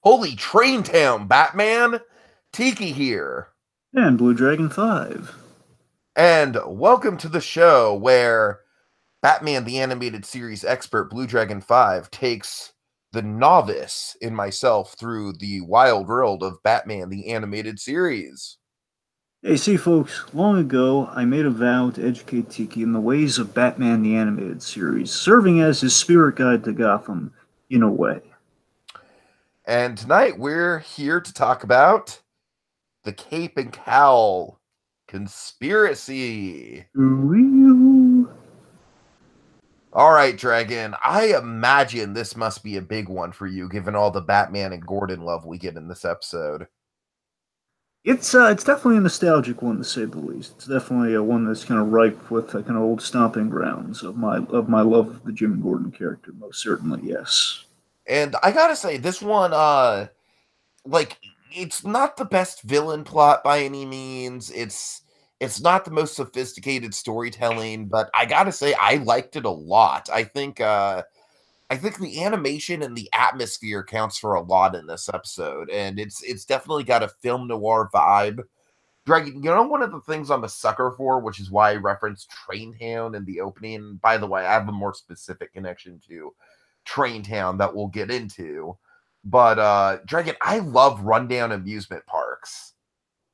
Holy Train Town, Batman! Tiki here. And BlueDragonFive. And welcome to the show where Batman the Animated Series expert BlueDragonFive takes the novice in myself through the wild world of Batman the Animated Series. Hey, see, folks, long ago I made a vow to educate Tiki in the ways of Batman the Animated Series, serving as his spirit guide to Gotham in a way. And tonight we're here to talk about the Cape and Cowl conspiracy. Ooh. All right, Dragon. I imagine this must be a big one for you, given all the Batman and Gordon love we get in this episode. It's definitely a nostalgic one to say the least. It's definitely a one that's kind of ripe with kind of old stomping grounds of my love of the Jim Gordon character. Most certainly, yes. And I gotta say, this one, it's not the best villain plot by any means. It's not the most sophisticated storytelling, but I gotta say, I liked it a lot. I think the animation and the atmosphere counts for a lot in this episode, and it's definitely got a film noir vibe. Dragon, you know, one of the things I'm a sucker for, which is why I referenced Train Town in the opening. By the way, I have a more specific connection to Train Town that we'll get into. But Dragon, I love rundown amusement parks.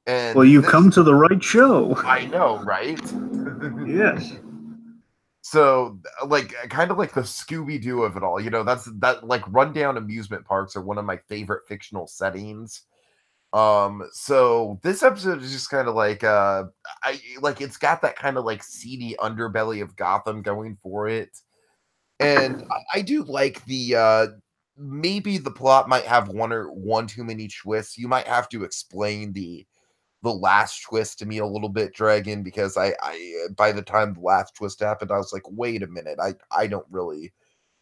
And Well, you come to the right show. I know, right? Yes. So, like, kind of like the Scooby-Doo of it all, you know, like rundown amusement parks are one of my favorite fictional settings. So this episode is just kind of like, it's got that kind of like seedy underbelly of Gotham going for it. And I do like maybe the plot might have one too many twists. You might have to explain the last twist to me a little bit, Dragon, because I by the time the last twist happened, I was like, wait a minute, I don't really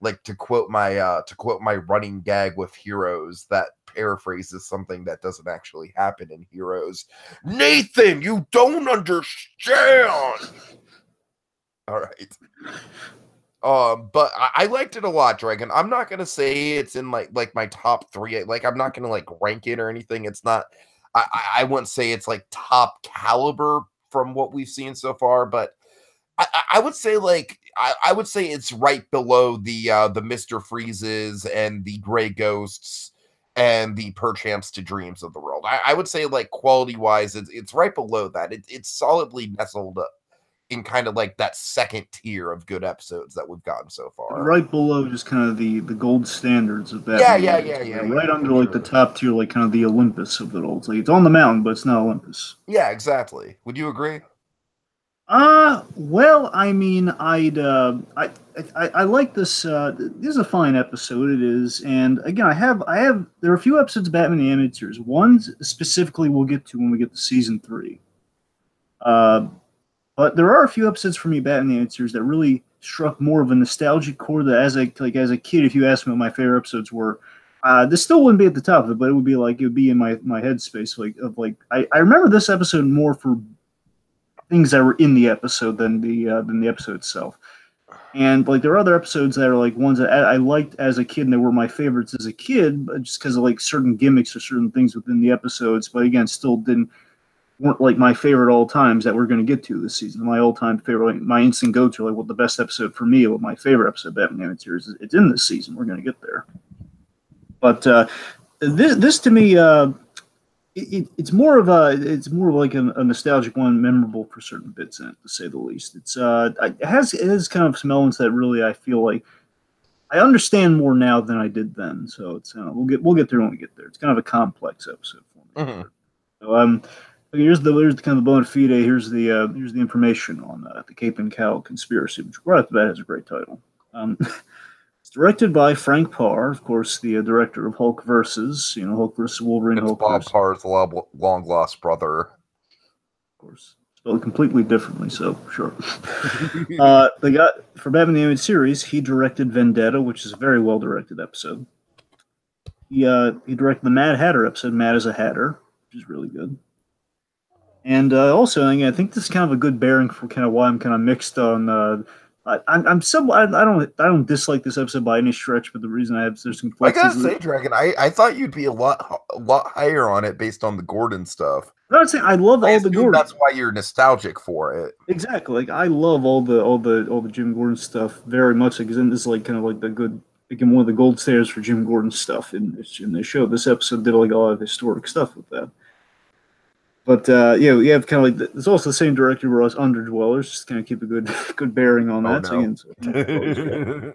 like to quote my running gag with Heroes that paraphrases something that doesn't actually happen in Heroes. Nathan, you don't understand. All right. But I liked it a lot, Dragon. I'm not gonna say it's in my top three. Like, I'm not gonna like rank it or anything. It's not. I wouldn't say it's like top caliber from what we've seen so far, but I would say I would say it's right below the Mr. Freezes and the Gray Ghosts and the Perchamps to Dreams of the world. I would say like quality wise, it's right below that. It's solidly nestled in kind of like that second tier of good episodes that we've gotten so far. Right below just kind of the gold standards of Batman. Yeah. Right under like the top tier, like kind of the Olympus of it all. It's like it's on the mountain, but it's not Olympus. Yeah, exactly. Would you agree? Well, I mean, I like this. This is a fine episode. It is, and again, there are a few episodes of Batman the Animated Series. One specifically we'll get to when we get to season 3. But there are a few episodes for me, Batman the Animated Series, that really struck more of a nostalgic chord. That as a kid, if you asked me what my favorite episodes were, this still wouldn't be at the top of it, but it would be in my headspace. I remember this episode more for things that were in the episode than the episode itself. And like there are other episodes that are like ones that I liked as a kid, and they were my favorites as a kid, but just because of like certain gimmicks or certain things within the episodes. But again, still weren't like my favorite all times that we're going to get to this season. My all time favorite, like my instant go to, like what the best episode for me, what my favorite episode of Batman Animated Series is. It's in this season. We're going to get there. But this to me, it's more of like a nostalgic one, memorable for certain bits in it, to say the least. It has kind of some elements that really I feel like I understand more now than I did then. So it's we'll get there when we get there. It's kind of a complex episode for me. Mm-hmm. So here's the kind of the bona fide. Here's the information on the Cape and Cowl conspiracy, which right off the bat has a great title. It's directed by Frank Parr, of course, the director of Hulk versus Wolverine. It's Hulk Bob versus, Parr's long lost brother. of course, spelled completely differently. So sure. They got for Batman the Animated Series. He directed Vendetta, which is a very well directed episode. He directed the Mad Hatter episode, Mad as a Hatter, which is really good. And also, I think this is kind of a good bearing for kind of why I'm kind of mixed on I don't dislike this episode by any stretch, but the reason there's some I gotta complexities. say, Dragon, I thought you'd be a lot higher on it based on the Gordon stuff. I'm not saying I love I all the assume Gordon. that's why you're nostalgic for it. Exactly. Like I love all the Jim Gordon stuff very much. Because this is like kind of like the good, again, one of the gold standards for Jim Gordon stuff in the show. This episode did like a lot of historic stuff with that. But yeah, we have kind of like it's also the same director who us Underdwellers. Just kind of keep a good bearing on Oh that. So, again,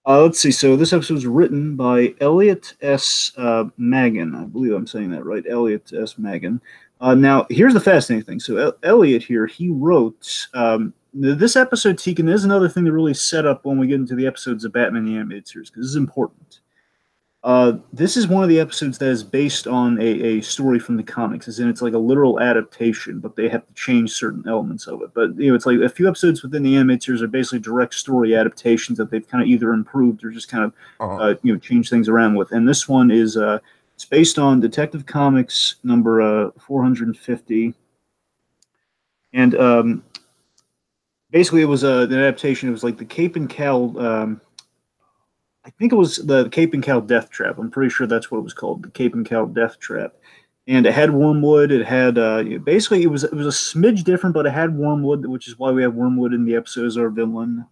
no. let's see. So this episode was written by Elliot S. Magan. I believe I'm saying that right. Elliot S. Magan. Now, here's the fascinating thing. So Elliot here, he wrote this episode, Tiki, and there's another thing that really set up when we get into the episodes of Batman the Animated Series, because this is important. This is one of the episodes that is based on a story from the comics, as in it's like a literal adaptation, but they have to change certain elements of it. But it's like a few episodes within the animated series are basically direct story adaptations that they've kind of either improved or just kind of changed things around with. And this one is it's based on Detective Comics number 450, and basically it was an adaptation. It was like the Cape and Cowl. I think it was the Cape and Cowl Death Trap. I'm pretty sure that's what it was called, the Cape and Cowl Death Trap. And it had Wormwood. It had basically it was a smidge different, but it had Wormwood, which is why we have Wormwood in the episode as our villain.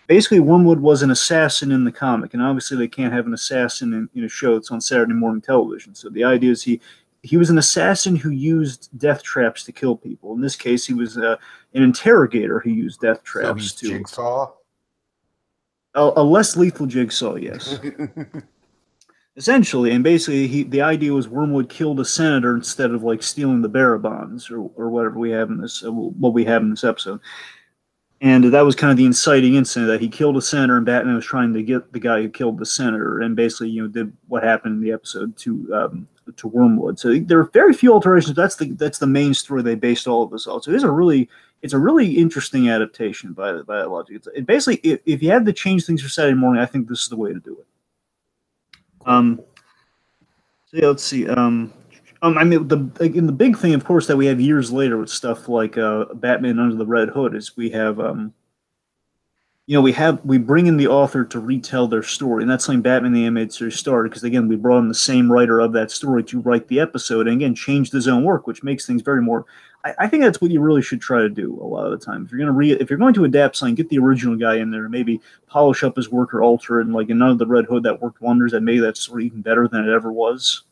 Basically, Wormwood was an assassin in the comic, and obviously they can't have an assassin in a show that's on Saturday morning television. So the idea is he was an assassin who used death traps to kill people. In this case, he was an interrogator who used death traps. So he's Jigsaw? A less lethal Jigsaw, yes. Essentially, and basically, the idea was Wormwood killed a senator instead of like stealing the bearer bonds or whatever we have in this what we have in this episode. And that was kind of the inciting incident, that he killed a senator, and Batman was trying to get the guy who killed the senator, and basically, did what happened in the episode to Wormwood. So there are very few alterations. That's the main story they based all of this on. So it's a really interesting adaptation by that logic. It basically, if you had to change things for Saturday morning, I think this is the way to do it. So yeah, let's see. I mean, the big thing, of course, that we have years later with stuff like Batman Under the Red Hood is we have, we bring in the author to retell their story, and that's something Batman the Animated Series started, because again, we brought in the same writer of that story to write the episode, and again, changed his own work, which makes things very more. I think that's what you really should try to do a lot of the time. If you're going to adapt something, get the original guy in there, maybe polish up his work or alter it, and like in Under the Red Hood, that worked wonders, and maybe that story even better than it ever was.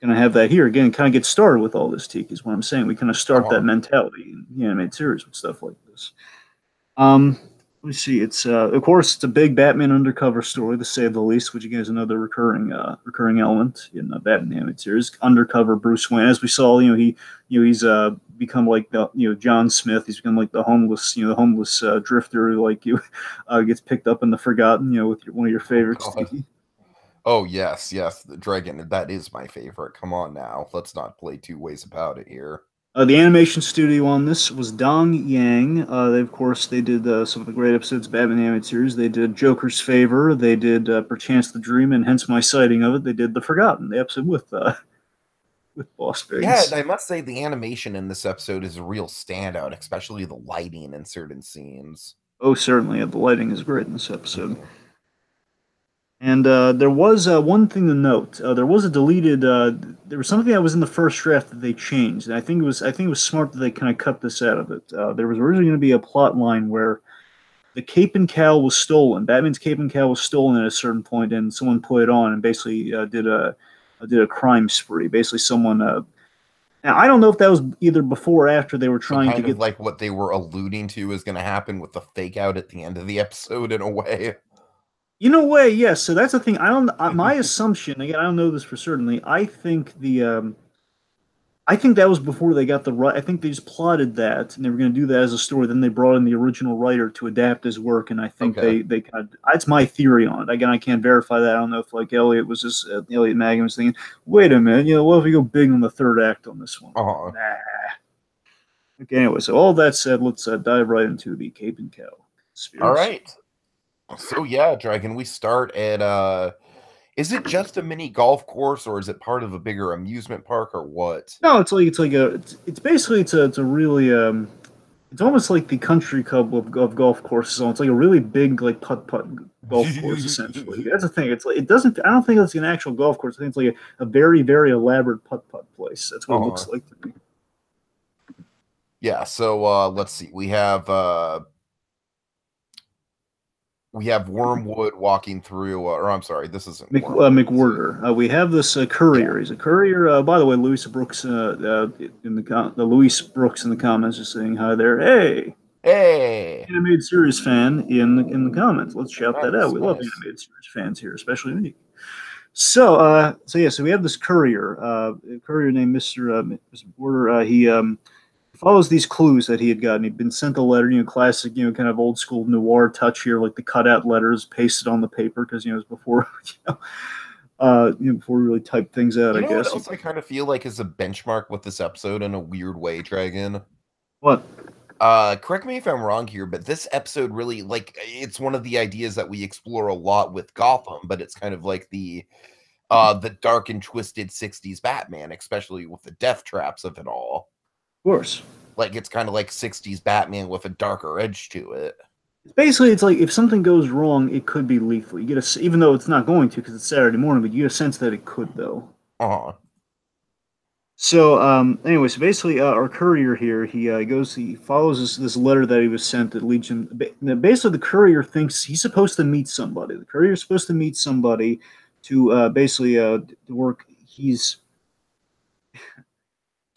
Going to have that here again. Kind of get started with all this, Tiki, is what I'm saying. We kind of start that mentality in the animated series with stuff like this. Let's see. It's of course it's a big Batman undercover story, to say the least, which again is another recurring element in the Batman animated series. Undercover Bruce Wayne, as we saw, he's become like the John Smith. He's become like the homeless drifter who gets picked up in the Forgotten, with one of your favorites, Tiki. Oh, yes, the Dragon, that is my favorite. Come on now. Let's not play two ways about it here. The animation studio on this was Dong Yang. They did some of the great episodes of Batman animated series. They did Joker's Favor. They did Perchance the Dream, and hence my citing of it. They did The Forgotten, the episode with Boss Biggs. Yeah, I must say the animation in this episode is a real standout, especially the lighting in certain scenes. Oh, certainly. The lighting is great in this episode. And there was one thing to note. There was a deleted. There was something that was in the first draft that they changed, and I think it was smart that they kind of cut this out of it. There was originally going to be a plot line where the Cape and Cowl was stolen. Batman's Cape and Cowl was stolen at a certain point, and someone put it on and basically did a crime spree. Basically, someone. Now I don't know if that was either before or after they were trying to get like what they were alluding to is going to happen with the fake out at the end of the episode in a way. In a way, yes. So that's the thing. My assumption, again, I don't know this for certainly. I think that was before they got the right. I think they just plotted that, and they were going to do that as a story. Then they brought in the original writer to adapt his work, and I think they kind of. That's my theory on it. Again, I can't verify that. I don't know if Elliot was just Elliot Magan was thinking, wait a minute, what if we go big on the third act on this one? Nah. Okay. Anyway, so all that said, let's dive right into the Cape and Cowl conspiracy. All right. So yeah, Dragon, we start at is it just a mini golf course, or is it part of a bigger amusement park, or what? No, it's basically a really It's almost like the country club of golf courses. It's like a really big like putt putt golf course essentially. That's the thing. It's like it doesn't. I don't think it's an actual golf course. I think it's like a very very elaborate putt putt place. That's what it Uh-huh. looks like to me. Yeah, so let's see. We have Wormwood walking through or I'm sorry, this isn't Wormwood, is it? McWhirter. We have this Yeah. courier. He's a courier. By the way, Louis Brooks in the Louis Brooks in the comments is saying hi there. Hey, Hey. animated series fan in the comments. Let's shout that out. Nice, We love nice. animated series fans here, especially me. So we have this courier, a courier named Mr. Porter. He follows these clues that he had gotten. He'd been sent a letter, classic, kind of old school noir touch here, like the cutout letters pasted on the paper because it was before, before we really typed things out. You I know what guess. else I kind of feel like is a benchmark with this episode in a weird way, Dragon? What? Correct me if I'm wrong here, but this episode really like it's one of the ideas that we explore a lot with Gotham, but it's kind of like the dark and twisted 60s Batman, especially with the death traps of it all. Of course. Like it's kind of like 60s Batman with a darker edge to it. Basically, it's like if something goes wrong, it could be lethal. You get a, even though it's not going to because it's Saturday morning, but you get a sense that it could though. Uh-huh. So, anyway, so basically, our courier here, he follows this letter that he was sent that leads him. Basically, the courier thinks he's supposed to meet somebody. The courier's supposed to meet somebody to to work.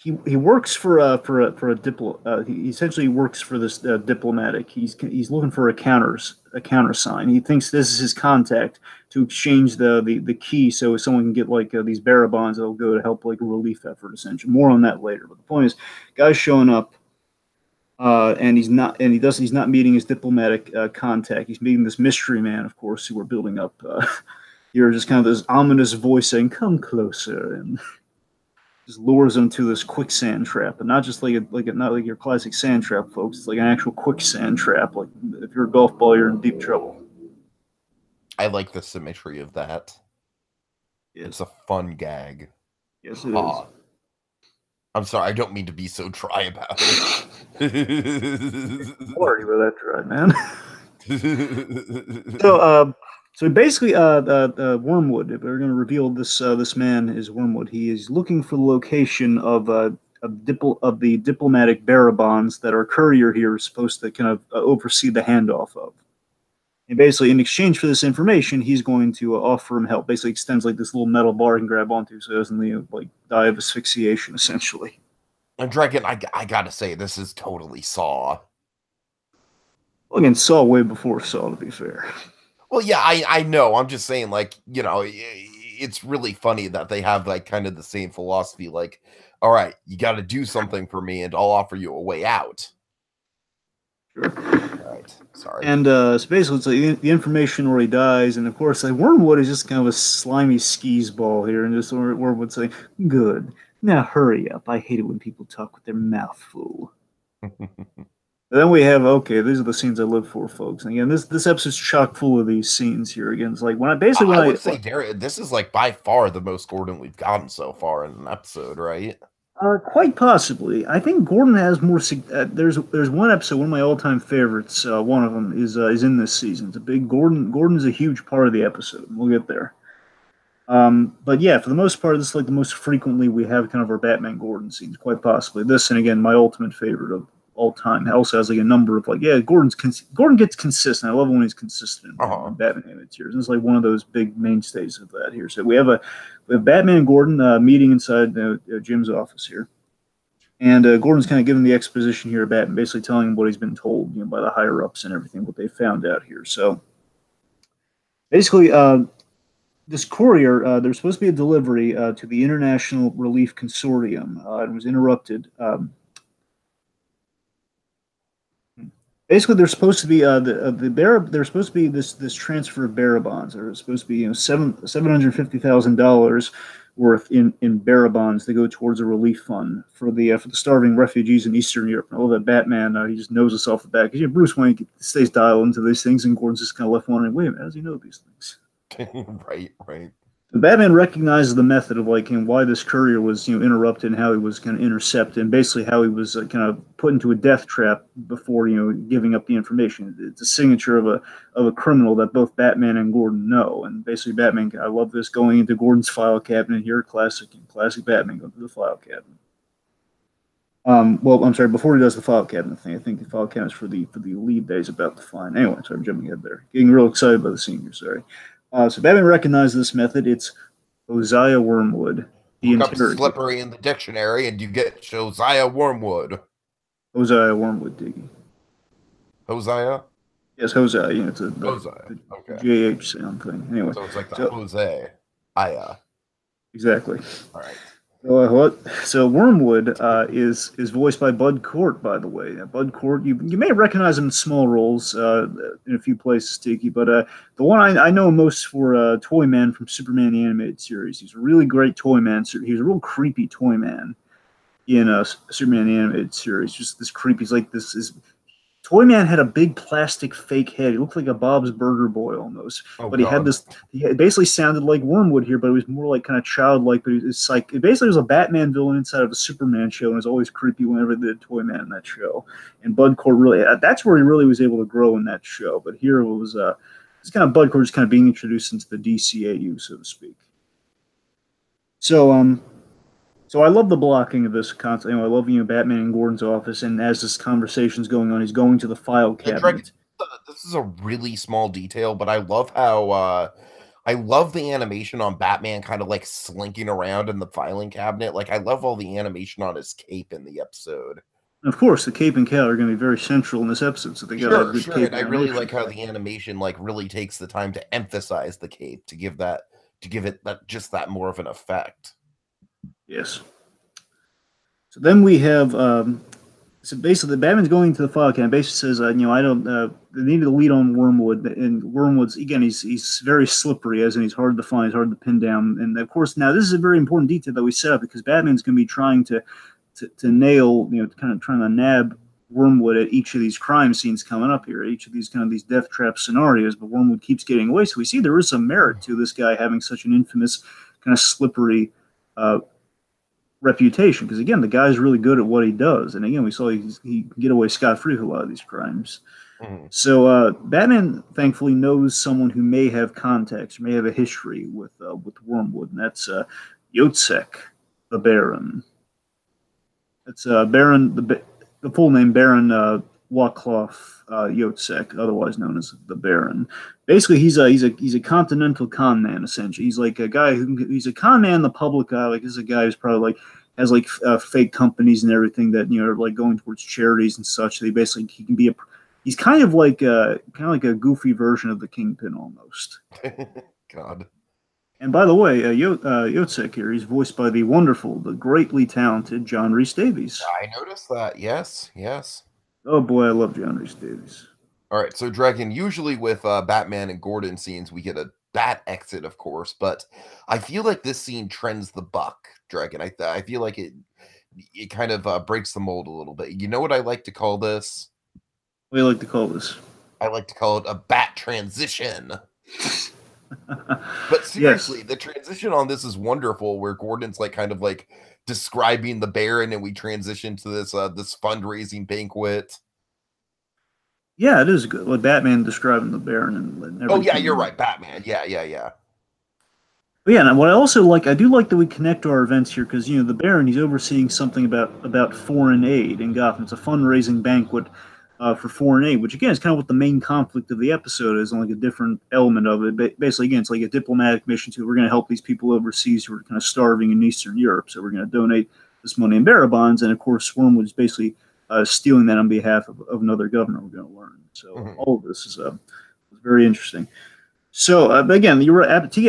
He works for a diplo. He essentially works for this diplomatic. He's looking for a countersign. He thinks this is his contact to exchange the key, so someone can get like these bearer bonds that'll go to help like a relief effort. Essentially, more on that later. But the point is, guy's showing up, and he's not meeting his diplomatic contact. He's meeting this mystery man, of course, who we're building up. Here, just kind of this ominous voice saying, "Come closer," and just lures them to this quicksand trap, and not just not like your classic sand trap, folks. It's like an actual quicksand trap. Like if you're a golf ball, you're in deep trouble. I like the symmetry of that. Yes, It's a fun gag. yes, it is. Ah, I'm sorry, I don't mean to be so dry about it. Party with that dry man. So, basically, Wormwood. If we're going to reveal this man is Wormwood. He is looking for the location of the diplomatic bearer bonds that our courier here is supposed to kind of oversee the handoff of. And basically, in exchange for this information, he's going to offer him help. Basically, extends like this little metal bar he can grab onto, so he doesn't like die of asphyxiation, essentially. And Dragon, I gotta say, this is totally Saw. Well, again, Saw way before Saw, to be fair. Well, yeah, I know. I'm just saying, like, it's really funny that they have like kind of the same philosophy. Like, all right, you got to do something for me, and I'll offer you a way out. Sure. All right, sorry. And so basically, it's like the information where he dies, and of course, like Wormwood is just kind of a slimy skis ball here, and just Wormwood say, "Good, now hurry up. I hate it when people talk with their mouth full." And then we have these are the scenes I live for, folks. And again, this episode's chock full of these scenes here. Again, it's like I would say this is like by far the most Gordon we've gotten so far in an episode, right? quite possibly. I think Gordon has more. There's one episode, one of my all time favorites. One of them is in this season. It's a big Gordon. Gordon's a huge part of the episode. We'll get there. But yeah, for the most part, this is like the most frequently we have kind of our Batman Gordon scenes. Quite possibly this, and again, my ultimate favorite of all time. It also has like a number of Gordon gets consistent. I love when he's consistent in Batman animated series. It's like one of those big mainstays of that here. So we have Batman and Gordon meeting inside Jim's office here, and Gordon's kind of giving the exposition here of Batman, basically telling him what he's been told, by the higher ups and everything, what they found out here. So basically, this courier, there's supposed to be a delivery to the International Relief Consortium. It was interrupted. Basically, there's supposed to be there's supposed to be this transfer of bearer bonds. There's supposed to be $750,000 worth in bearer bonds that go towards a relief fund for the starving refugees in Eastern Europe. And all that Batman, he just knows us off the bat because Bruce Wayne stays dialed into these things, and Gordon's just kind of left wondering, wait a minute, how does he know these things? Right. Batman recognizes the method of like why this courier was interrupted and how he was kind of intercepted and basically how he was kind of put into a death trap before giving up the information. It's a signature of a criminal that both Batman and Gordon know. And basically, Batman, I love this, going into Gordon's file cabinet here, classic Batman going to the file cabinet. Well, I'm sorry. Before he does the file cabinet thing, I think the file cabinet is for the lead that he's about to find. Anyway, sorry, I'm jumping ahead there. Getting real excited by the scene here. Sorry. So Batman recognizes this method. It's Hosea Wormwood. Look up slippery in the dictionary, and you get Josiah Wormwood. Hosea Wormwood, Diggy. Hosea? Yes, Hosea. It's a Hosea. Okay. JH sound thing. Anyway, so it's like the Jose. Aya. Exactly. All right. So Wormwood is voiced by Bud Cort, by the way. Bud Cort, you may recognize him in small roles in a few places, Tiki, but the one I know most for Toyman from Superman the Animated Series. He's a really great Toyman. He's a real creepy Toyman in Superman the Animated Series. Just this creepy. He's like this. Toyman had a big plastic fake head. He looked like a Bob's Burger Boy almost. But he had this. It basically sounded like Wormwood here, but it was more like kind of childlike. But it's like it basically was a Batman villain inside of a Superman show, and it was always creepy whenever they did Toyman in that show. And Bud Cort really, that's where he really was able to grow in that show. But here it was it's kind of Bud Cort just kind of being introduced into the DCAU, so to speak. So I love the blocking of this concept. I love Batman in Gordon's office, and as this conversation's going on, he's going to the file cabinet. This is a really small detail, but I love how I love the animation on Batman kind of like slinking around in the filing cabinet. Like I love all the animation on his cape in the episode. Of course, the cape and cowl are going to be very central in this episode, so they got a good cape. And I really like how the animation like really takes the time to emphasize the cape to give it just that more of an effect. Yes. So then we have, so basically, Batman's going to the file cabinet. Basically says, I don't, they needed a lead on Wormwood. And Wormwood's, again, he's very slippery, as in he's hard to find, he's hard to pin down. And of course, now this is a very important detail that we set up because Batman's going to be trying to nail, kind of trying to nab Wormwood at each of these crime scenes coming up here, each of these kind of these death trap scenarios. But Wormwood keeps getting away. So we see there is some merit to this guy having such an infamous, kind of slippery, reputation, because again the guy's really good at what he does, and again we saw he can get away scot-free with a lot of these crimes. So Batman thankfully knows someone who may have contacts, may have a history with Wormwood, and that's Yotsek the Baron. That's Baron, the full name Baron Waclaw Yotsek, otherwise known as the Baron. Basically, he's a continental con man. Essentially, he's like a guy he's a con man in the public eye. Like, this is a guy who's probably like has like fake companies and everything that are like going towards charities and such. He can be he's kind of like a goofy version of the Kingpin almost. God. And by the way, Yotsek here, he's voiced by the wonderful, the greatly talented John Rhys Davies. I noticed that. Yes. Oh boy, I love John Rhys Davies. All right, so Dragon, usually with Batman and Gordon scenes, we get a bat exit, of course, but I feel like this scene trends the buck, Dragon. I feel like it kind of breaks the mold a little bit. You know what I like to call this? What do you like to call this? I like to call it a bat transition. But seriously, yes. The transition on this is wonderful, where Gordon's like kind of like describing the Baron, and we transition to this this fundraising banquet. Yeah, it is good. Like Batman describing the Baron and oh yeah, you're right, Batman. Yeah. But yeah, and what I also like, I do like that we connect to our events here because the Baron, he's overseeing something about foreign aid in Gotham. It's a fundraising banquet for foreign aid, which again is kind of what the main conflict of the episode is, on like a different element of it. But basically, again, it's like a diplomatic mission to we're going to help these people overseas who are kind of starving in Eastern Europe. So we're going to donate this money in bearer bonds, and of course, Wormwood's basically stealing that on behalf of another governor. We're going to learn. So all of this is very interesting. So again, you're absolutely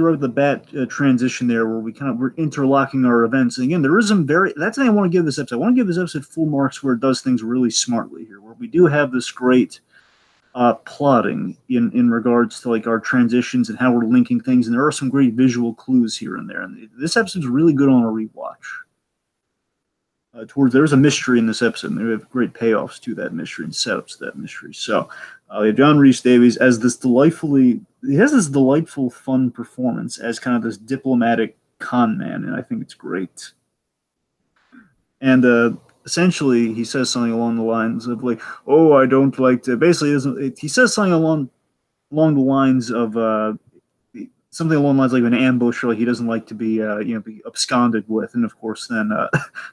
right with the bat transition there, where we're interlocking our events. And again, there is some that's the thing I want to give this episode. I want to give this episode full marks where it does things really smartly here, where we do have this great plotting in regards to like our transitions and how we're linking things, and there are some great visual clues here and there. And this episode's really good on a rewatch. There's a mystery in this episode, and we have great payoffs to that mystery and setups to that mystery. So John Rhys Davies as this delightfully, he has this delightful, fun performance as kind of this diplomatic con man, and I think it's great. And essentially, he says something along the lines of like, "Oh, I don't like to." Basically, doesn't he says something along the lines of something along the lines like an ambush, or like he doesn't like to be be absconded with, and of course then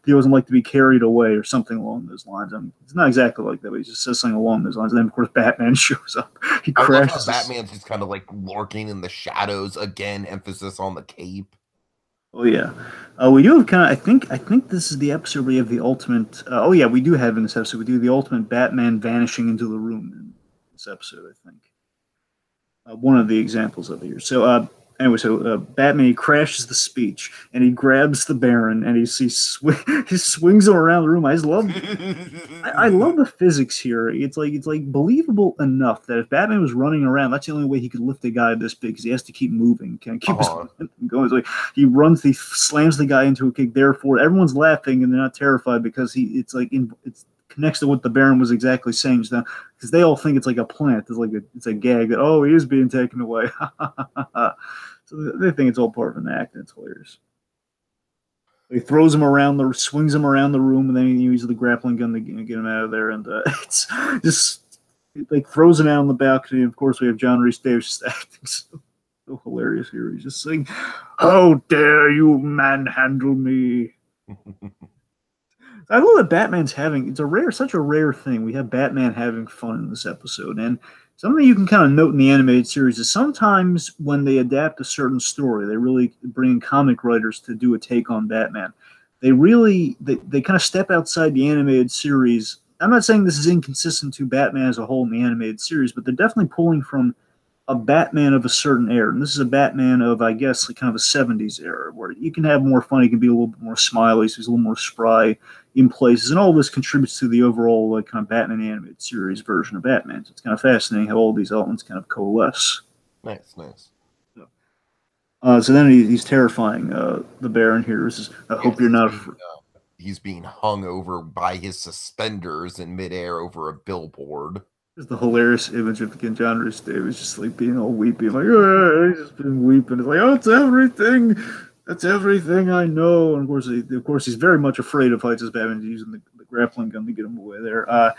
he doesn't like to be carried away or something along those lines. I mean, it's not exactly like that, but he just says something along those lines. And then of course Batman shows up. He crashes. I love how Batman's just kind of like lurking in the shadows again. Emphasis on the cape. Oh yeah, we do have kind of. I think this is the episode where we have the ultimate. Oh yeah, we do have in this episode. We do the ultimate Batman vanishing into the room in this episode. I think. One of the examples of it here. So anyway, so Batman, he crashes the speech and he grabs the Baron and he swings him around the room. I love the physics here. It's like believable enough that if Batman was running around, that's the only way he could lift a guy this big because he has to keep moving, can't keep his momentum going. So he runs, he slams the guy into a kick. Therefore, everyone's laughing and they're not terrified because it's connects to what the Baron was exactly saying just now, because they all think it's like a plant. It's a gag that, oh, he is being taken away. So they think it's all part of an act, and it's hilarious. He throws him around, swings him around the room, and then he uses the grappling gun to get him out of there. And it's just like throws him out on the balcony. And of course, we have John Rhys Davies acting so hilarious here. He's just saying, "How dare you manhandle me?" I love that Batman's having such a rare thing. We have Batman having fun in this episode, and something you can kind of note in the animated series is sometimes when they adapt a certain story, they really bring in comic writers to do a take on Batman. They kind of step outside the animated series. I'm not saying this is inconsistent to Batman as a whole in the animated series, but they're definitely pulling from a Batman of a certain era. And this is a Batman of, I guess, kind of a 70s era, where you can have more fun, he can be a little bit more smiley, so he's a little more spry in places, and all this contributes to the overall kind of Batman animated series version of Batman. So it's kind of fascinating how all these elements kind of coalesce. Nice. So then he's terrifying the Baron here. I hope you're not. He's being hung over by his suspenders in midair over a billboard. There's the hilarious image of John Rhys Davies just like being all weepy, like, oh, he's just been weeping. It's like, oh, it's everything. That's everything I know. And of course, he's very much afraid of heights as Batman. He's using the grappling gun to get him away there.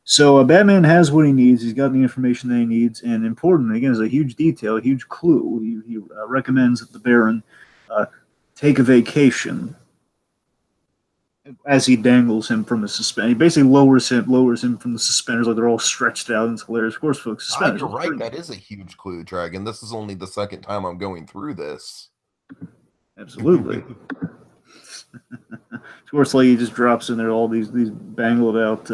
So Batman has what he needs. He's got the information that he needs. And important, again, is a huge detail, a huge clue. He recommends that the Baron take a vacation as he dangles him from the suspender. He basically lowers him from the suspenders, like they're all stretched out. And it's hilarious. Of course, folks, suspenders. You're right. That is a huge clue, Dragon. This is only the second time I'm going through this. Absolutely. Of course, like he just drops in there all these bangled out,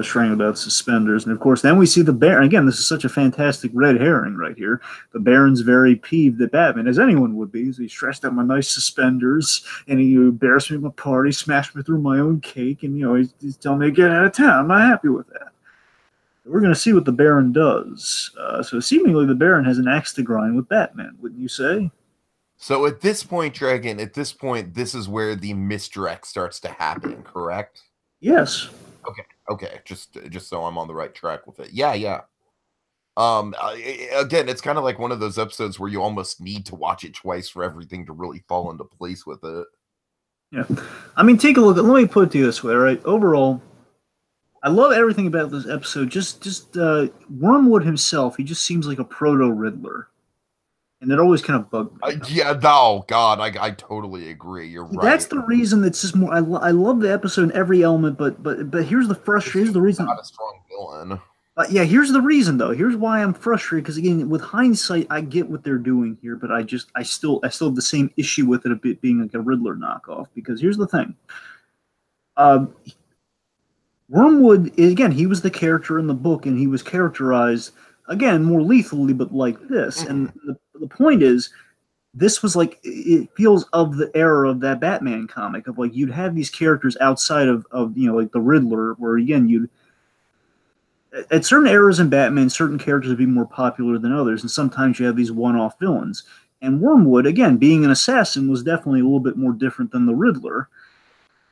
strangled out suspenders, and of course, then we see the Baron. Again, this is such a fantastic red herring right here. The Baron's very peeved at Batman, as anyone would be. He stretched out my nice suspenders, and he embarrassed me at my party, smashed me through my own cake, and he's telling me to get out of town. I'm not happy with that. We're going to see what the Baron does. So seemingly, the Baron has an axe to grind with Batman, wouldn't you say? So at this point, Dragon, this is where the misdirect starts to happen, correct? Yes. Okay. Just so I'm on the right track with it. Yeah. Again, it's kind of like one of those episodes where you almost need to watch it twice for everything to really fall into place with it. Yeah. I mean, take a look. Let me put it to you this way, all right? Overall, I love everything about this episode. Just Wormwood himself, he just seems like a proto-Riddler. And it always kind of bugged me. I totally agree. You're right. That's the reason that's just more. I love the episode in every element, but here's the frustration. Here's the reason. Not a strong villain. Here's the reason though. Here's why I'm frustrated, because again, with hindsight, I get what they're doing here, but I still have the same issue with it a bit being like a Riddler knockoff. Because here's the thing. Wormwood, again, he was the character in the book, and he was characterized again more lethally, but like this. And the point is, this was like, it feels of the era of that Batman comic of like you'd have these characters outside of like the Riddler, where again you'd at certain eras in Batman, certain characters would be more popular than others, and sometimes you have these one-off villains. And Wormwood, again, being an assassin, was definitely a little bit more different than the Riddler.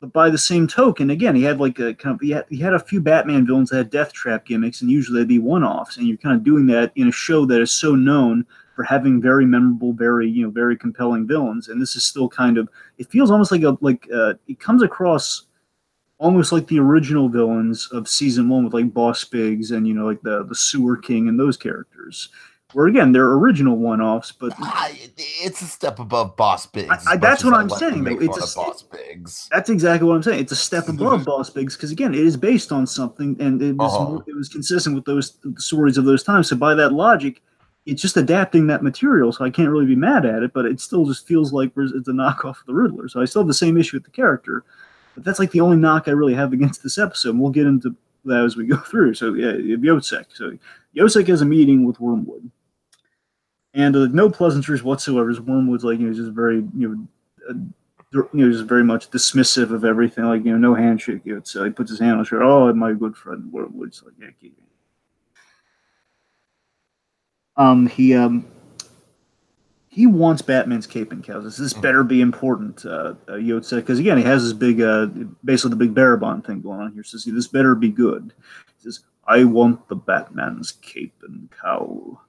But by the same token, again, he had like a kind of he had a few Batman villains that had death trap gimmicks, and usually they'd be one-offs. And you're kind of doing that in a show that is so known for having very memorable, very compelling villains. And this is still kind of, it feels almost like it comes across almost like the original villains of season 1 with like Boss Biggs and like the Sewer King and those characters. Where again, they're original one-offs, but it's a step above Boss Biggs. That's what I'm saying. Boss Biggs. That's exactly what I'm saying. It's a step above Boss Biggs because again, it is based on something, and it was consistent with those stories of those times. So by that logic, it's just adapting that material. So I can't really be mad at it, but it still just feels like it's a knockoff of the Riddler. So I still have the same issue with the character, but that's like the only knock I really have against this episode. And we'll get into that as we go through. So yeah, Yotsek. So Yotsek has a meeting with Wormwood. And no pleasantries whatsoever. Wormwood's like just very just very much dismissive of everything. Like no handshake. So he puts his hand on his shoulder. Oh, my good friend Wormwood's like he wants Batman's cape and cows. This better be important, Yotsek, because again he has this big basically the big Barabon thing going on here. So this better be good. He says, "I want the Batman's cape and cowl."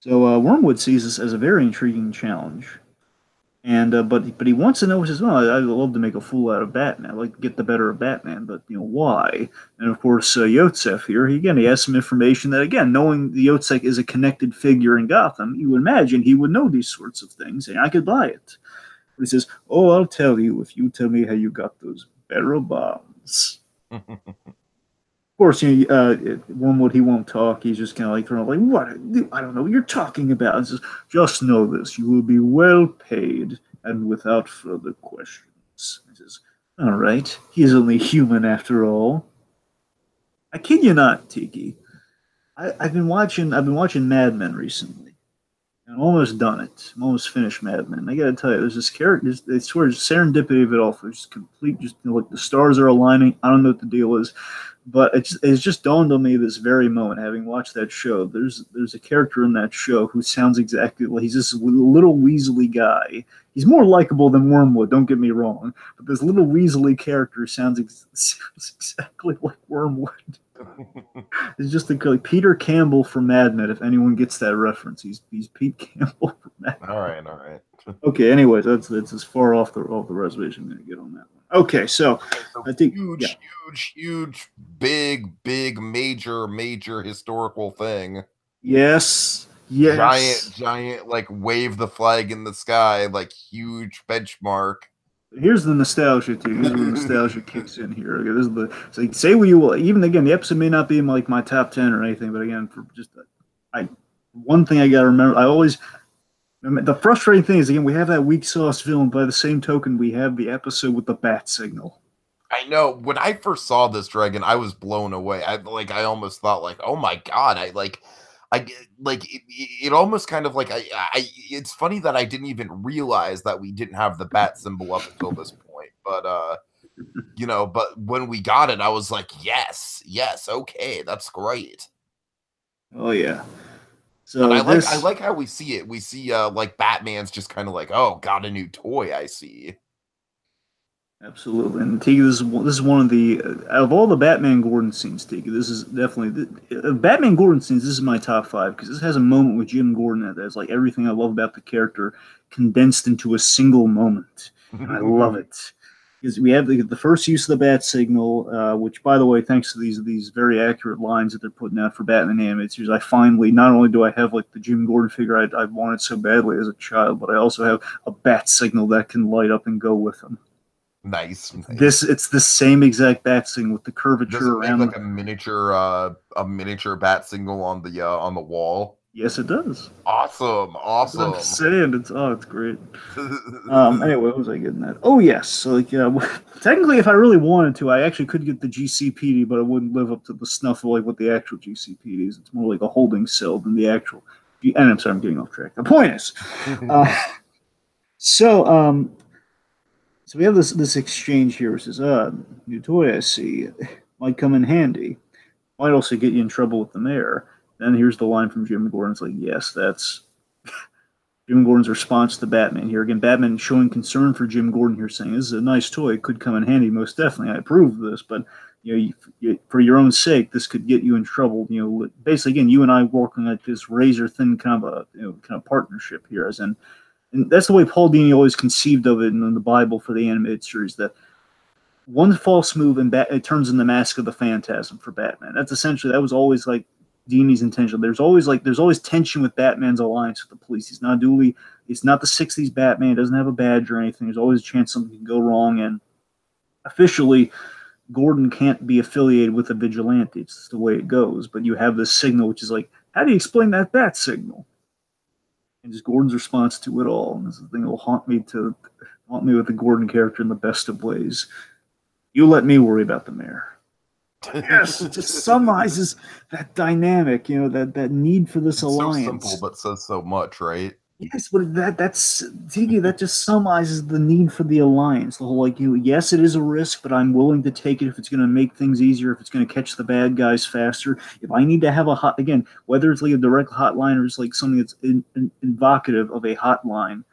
So Wormwood sees this as a very intriguing challenge, and but he wants to know. He says, "Well, I'd love to make a fool out of Batman. I'd like to get the better of Batman, but why?" And of course, Yotsek here, he has some information that again, knowing the Yotsek is a connected figure in Gotham, you would imagine he would know these sorts of things, and I could buy it. But he says, "Oh, I'll tell you if you tell me how you got those barrel bombs." Of course, Wormwood, he won't talk. He's just kind of like throwing like, "What? I don't know what you're talking about." He says, "Just know this: you will be well paid and without further questions." He says, "All right, he's only human after all." I kid you not, Tiki. I've been watching Mad Men recently. I'm almost done it. I'm almost finished Mad Men. I got to tell you, there's this character. I swear, serendipity of it all. It's complete. Just like the stars are aligning. I don't know what the deal is. But it's just dawned on me this very moment, having watched that show. There's a character in that show who sounds exactly like he's this little weaselly guy. He's more likable than Wormwood, don't get me wrong. But this little weaselly character sounds exactly like Wormwood. It's just like Peter Campbell from Mad Men. If anyone gets that reference, he's Pete Campbell from Mad Men. All right. Okay. Anyways, that's as far off the reservation I'm going to get on that one. Okay, so I think huge, big, major historical thing. Yes. Giant, like wave the flag in the sky, like huge benchmark. Here's the nostalgia too. Here's where the nostalgia kicks in here. Okay, this is so say what you will. Even again, the episode may not be in like my top 10 or anything, but again, for just one thing I gotta remember, the frustrating thing is, again, we have that weak sauce villain. By the same token, we have the episode with the bat signal. I know. When I first saw this dragon, I was blown away. I almost thought like, oh my god! It almost kind of like it's funny that I didn't even realize that we didn't have the bat symbol up until this point. But but when we got it, I was like, yes, okay, that's great. Oh yeah. So I like how we see it. We see like Batman's just kind of like, oh, got a new toy. I see. Absolutely, and Tiki, this is one of the out of all the Batman Gordon scenes, Tiki, this is definitely Batman Gordon scenes. This is my top 5 because this has a moment with Jim Gordon that's like everything I love about the character condensed into a single moment, and I love it. Because we have the first use of the bat signal, which, by the way, thanks to these very accurate lines that they're putting out for Batman animated series, I finally, not only do I have like the Jim Gordon figure I wanted so badly as a child, but I also have a bat signal that can light up and go with them. Nice. It's the same exact bat signal with the curvature around. Like a miniature bat signal on the wall. Yes, it does. Awesome. That's what I'm saying. It's great. Anyway, what was I getting at? Oh yes. So technically, if I really wanted to, I actually could get the GCPD, but it wouldn't live up to the snuff of like what the actual GCPD is. It's more like a holding cell than the actual. And I'm sorry, I'm getting off track. The point is, so we have this exchange here. It says, new toy I see might come in handy. Might also get you in trouble with the mayor. Then here's the line from Jim Gordon. It's like, yes, that's Jim Gordon's response to Batman here. Again, Batman showing concern for Jim Gordon here, saying, "This is a nice toy. It could come in handy, most definitely. I approve of this, but for your own sake, this could get you in trouble." Basically, again, you and I working like this razor thin kind of a kind of partnership here, as in, and that's the way Paul Dini always conceived of it in the Bible for the animated series. That one false move and it turns in the mask of the Phantasm for Batman. That was always like Dini's intention. There's always tension with Batman's alliance with the police. It's not the '60s Batman. He doesn't have a badge or anything. There's always a chance something can go wrong. And officially, Gordon can't be affiliated with a vigilante. It's just the way it goes. But you have this signal, which is like, how do you explain that bat signal? And just Gordon's response to it all. And this is the thing that will haunt me with the Gordon character in the best of ways. You let me worry about the mayor. Yes, it just summarizes that dynamic, that need for this alliance. So simple, but says so much, right? Yes, but that's Tiki. That just summarizes the need for the alliance. The whole yes, it is a risk, but I'm willing to take it if it's going to make things easier, if it's going to catch the bad guys faster. If I need to have whether it's like a direct hotline or it's like something that's evocative of a hotline,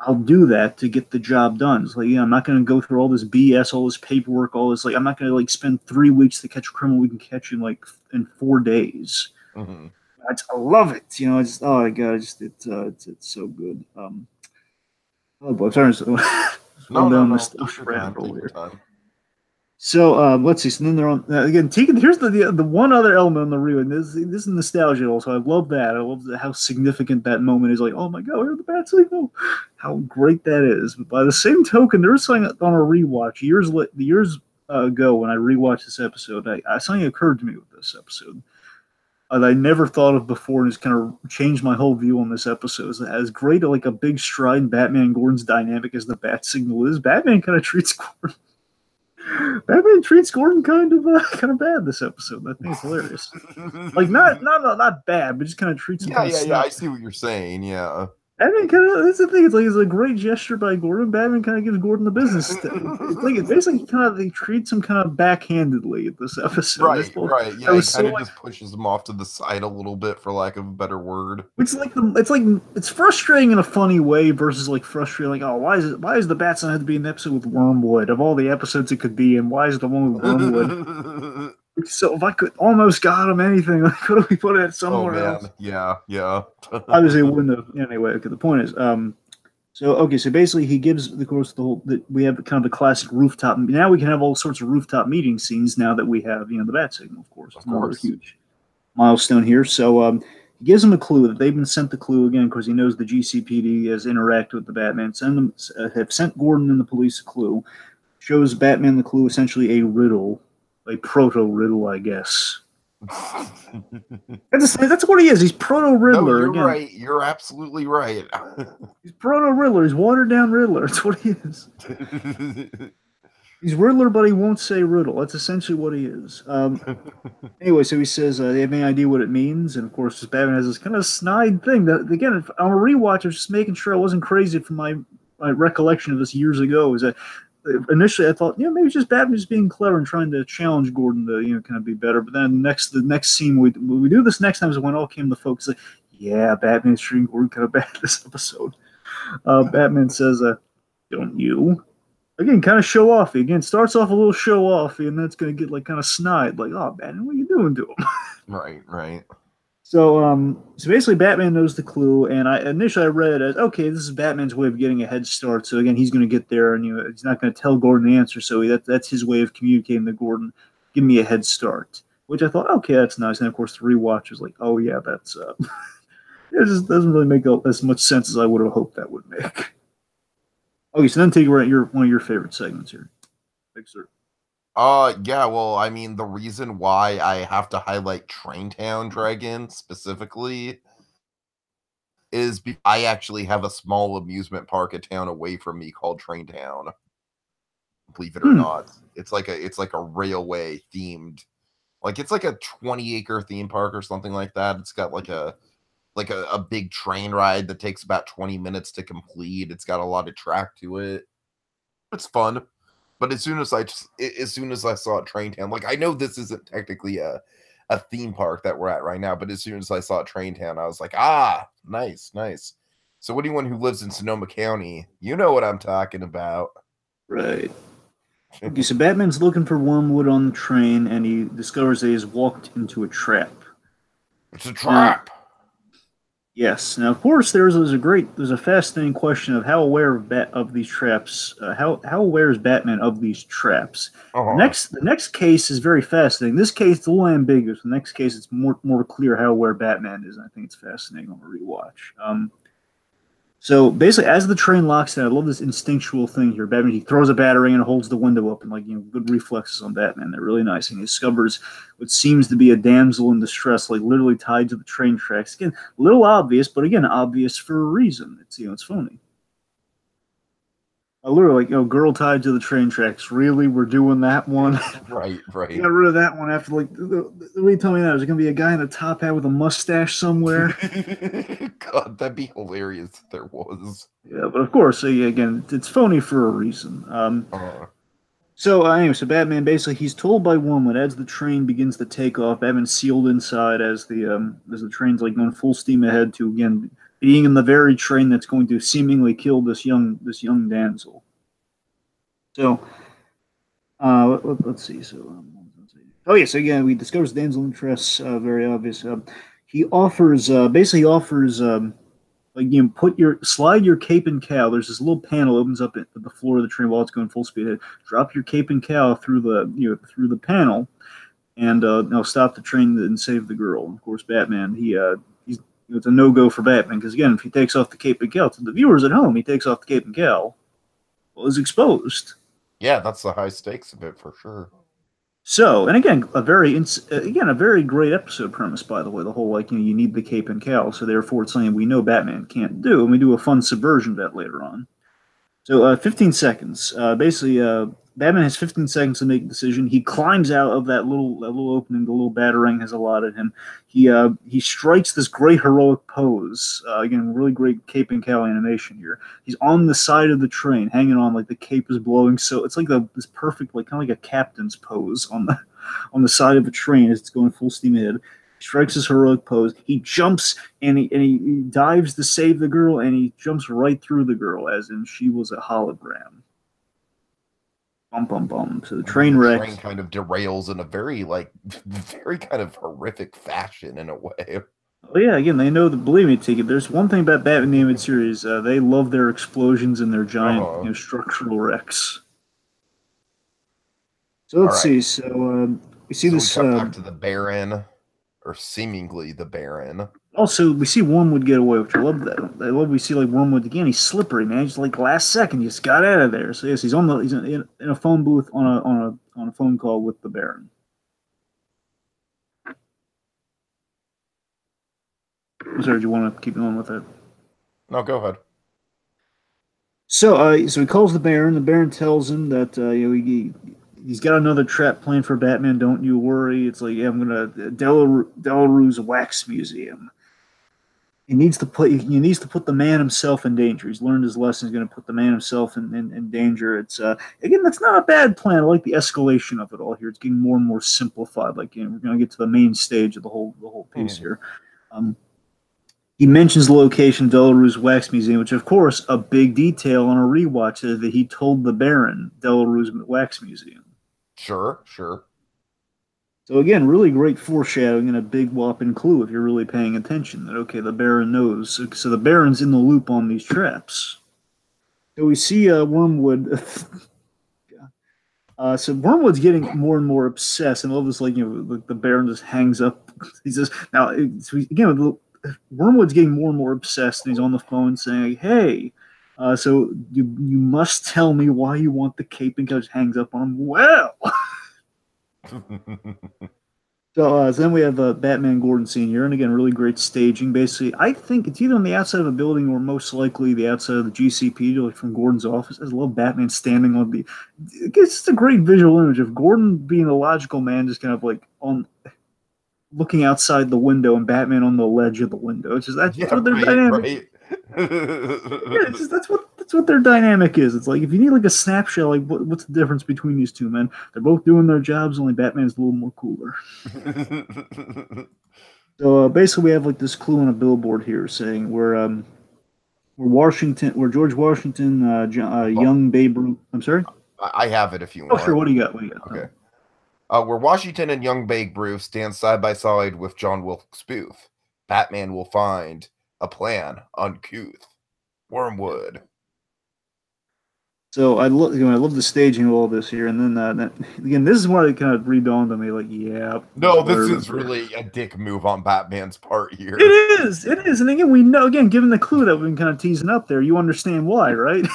I'll do that to get the job done. It's like, I'm not going to go through all this BS, all this paperwork, all this. Like, I'm not going to spend 3 weeks to catch a criminal. We can catch in 4 days. Mm-hmm. I love it. Oh my god, it's so good. Oh boy, I'm sorry. No. So let's see. So then they're on again. Tegan, here's the one other element on the reel, and this is nostalgia also. I love that. I love how significant that moment is. Like, oh my god, we're the bat signal. How great that is. But by the same token, there was something on a rewatch years ago when I rewatched this episode. Something occurred to me with this episode that I never thought of before, and it's kind of changed my whole view on this episode. Is that as great a big stride in Batman and Gordon's dynamic as the bat signal is, Batman kind of treats Gordon. Batman treats Gordon kind of bad this episode. I think it's hilarious. Like not bad, but just kind of treats him. Yeah. I see what you're saying. Yeah. Batman that's the thing. It's a great gesture by Gordon. Batman kind of gives Gordon the business. It's basically he treats him kind of backhandedly at this episode. Right. Yeah, he kind of just pushes him off to the side a little bit, for lack of a better word. It's frustrating in a funny way versus frustrating. Like, oh, why is the Batson have to be in the episode with Wormwood of all the episodes it could be in? Why is the one with Wormwood? So if I could almost got him anything, could have we put it somewhere else? Yeah. Obviously, it wouldn't have. Anyway, okay, the point is, so basically he gives, of course, we have kind of the classic rooftop. Now we can have all sorts of rooftop meeting scenes now that we have, the bat signal, of course. Another huge milestone here. So he gives him a clue that they've been sent the clue again, because he knows the GCPD has interacted with the Batman. Have sent Gordon and the police a clue. Shows Batman the clue, essentially a riddle. A proto-Riddle, I guess. That's what he is. He's proto-Riddler. No, you're right. You're absolutely right. He's proto-Riddler. He's watered-down Riddler. That's what he is. He's Riddler, but he won't say riddle. That's essentially what he is. Anyway, so he says, they have any idea what it means? And, of course, Batman has this kind of snide thing that, again, on a rewatch, I was just making sure I wasn't crazy from my recollection of this years ago, is that initially I thought, maybe it's just Batman just being clever and trying to challenge Gordon to, kind of be better. But then the next scene we do this next time is when all came to focus. Like, yeah, Batman's treating Gordon kind of bad this episode. Batman says, don't you? Again, kind of show offy. Again, starts off a little show offy, and then it's going to get kind of snide. Like, oh, Batman, what are you doing to him? Right. So basically, Batman knows the clue, and initially I read it as, okay, this is Batman's way of getting a head start. So again, he's going to get there, and he's not going to tell Gordon the answer. So that's his way of communicating to Gordon, give me a head start. Which I thought, okay, that's nice. And of course, the rewatch was like, oh yeah, that's it just doesn't really make as much sense as I would have hoped that would make. Okay, so then take one of your favorite segments here, Big Sir. Yeah, well, I mean, the reason why I have to highlight Traintown Dragon specifically is I actually have a small amusement park a town away from me called Traintown. Believe it or not. It's like a railway themed, it's like a 20-acre theme park or something like that. It's got like a big train ride that takes about 20 minutes to complete. It's got a lot of track to it. It's fun. But as soon as I saw Traintown, I know this isn't technically a theme park that we're at right now, but as soon as I saw Traintown, I was like, nice. So anyone who lives in Sonoma County, you know what I'm talking about. Right. Okay, so Batman's looking for Wormwood on the train, and he discovers that he's walked into a trap. It's a Now, trap. yes. Now, of course, there's a fascinating question of how aware of these traps. How aware is Batman of these traps? Uh-huh. The next case is very fascinating. This case is a little ambiguous. The next case, it's more clear how aware Batman is. And I think it's fascinating on a rewatch. So basically, as the train locks in, I love this instinctual thing here. Batman, he throws a battering and holds the window open, like, good reflexes on Batman. They're really nice. And he discovers what seems to be a damsel in distress, like literally tied to the train tracks. Again, a little obvious, but again, obvious for a reason. It's funny. Literally, like, girl tied to the train tracks. Really, we're doing that one. Right, You right. got rid of that one after like. What are you telling me now? Is there gonna be a guy in a top hat with a mustache somewhere? God, that'd be hilarious if there was. Yeah, but of course, again, it's phony for a reason. Uh, Anyway, so Batman basically he's told by Wormwood as the train begins to take off. Batman's sealed inside as the train's like going full steam ahead to again being in the very train that's going to seemingly kill this young damsel. So let's see. Oh yes, again we discovers damsel interests. Very obvious. He offers basically offers like put your slide your cape and cowl. There's this little panel opens up at the floor of the train while it's going full speed ahead. Drop your cape and cowl through the panel, and now stop the train and save the girl. And of course, Batman it's a no go for Batman because again, if he takes off the cape and cowl to the viewers at home, he takes off the cape and cowl, well, is exposed. yeah, that's the high stakes of it for sure. So, and again, a very great episode premise, by the way. The whole like you need the cape and cowl, so therefore it's something we know Batman can't do, and we do a fun subversion of that later on. So, 15 seconds. Batman has 15 seconds to make a decision. He climbs out of that little opening the little batarang has allotted him. He strikes this great heroic pose. Again, really great cape and cowl animation here. He's on the side of the train, hanging on like the cape is blowing. So it's like this perfect, like kind of like a captain's pose on the side of the train as it's going full steam ahead. Strikes his heroic pose. He jumps and he dives to save the girl, and he jumps right through the girl, as in she was a hologram. Bum bum bum. So the And then train the wrecks. train kind of derails in a very very kind of horrific fashion in a way. Oh yeah, again they know that. Believe me, Tiki. There's one thing about Batman the Animated Series. They love their explosions and their giant, Uh-huh. structural wrecks. So All let's right. see. So we see So we this. cut back to the Baron, or seemingly the Baron. Also, we see Wormwood get away, which I love that. I love we see like Wormwood again. He's slippery, man. Just like last second, he just got out of there. So yes, he's in a phone booth on a phone call with the Baron. Sorry, do you want to keep going with it? No, go ahead. So he calls the Baron. The Baron tells him that he's got another trap planned for Batman. Don't you worry. It's like, yeah, I'm gonna Delarue's Wax Museum. He needs to put the man himself in danger. He's learned his lesson. He's going to put the man himself in danger. It's again, that's not a bad plan. I like the escalation of it all here. It's getting more and more simplified. Like we're going to get to the main stage of the whole piece here. He mentions the location, Delarue's Wax Museum, which of course a big detail on a rewatch is that he told the Baron Delarue's Wax Museum. Sure, sure. So again, really great foreshadowing and a big whopping clue if you're really paying attention. That okay, the Baron knows. So the Baron's in the loop on these traps. So we see Wormwood. So Wormwood's getting more and more obsessed, and all this like the Baron just hangs up. He says now again Wormwood's getting more and more obsessed, and he's on the phone saying, "Hey, so you must tell me why you want the cape," and just hangs up on him. Well. So then we have a Batman Gordon scene here, and again, really great staging. Basically, I think it's either on the outside of a building or most likely the outside of the GCP, like from Gordon's office. I love Batman standing on the. It's just a great visual image of Gordon being a logical man, just kind of like on looking outside the window, and Batman on the ledge of the window. It's just that's what their dynamic. Right. Yeah, that's what their dynamic is. It's like if you need like a snapshot, like what's the difference between these two men? They're both doing their jobs, only Batman's a little more cooler. So basically, we have like this clue on a billboard here saying where where George Washington, Oh, young Babe Ruth. I'm sorry. I have it if you Oh, sure. want. What do you got? What do you got? Tell me. Okay. Where Washington and young Babe Ruth stand side by side with John Wilkes Booth, Batman will find a plan uncouth. Wormwood. So I love the staging of all this here, and then again, this is where it kind of redawned on me, like, yeah, this is No, what I this is remember. really a dick move on Batman's part here. It is, and again, we know, again, given the clue that we've been kind of teasing up there, you understand why, right?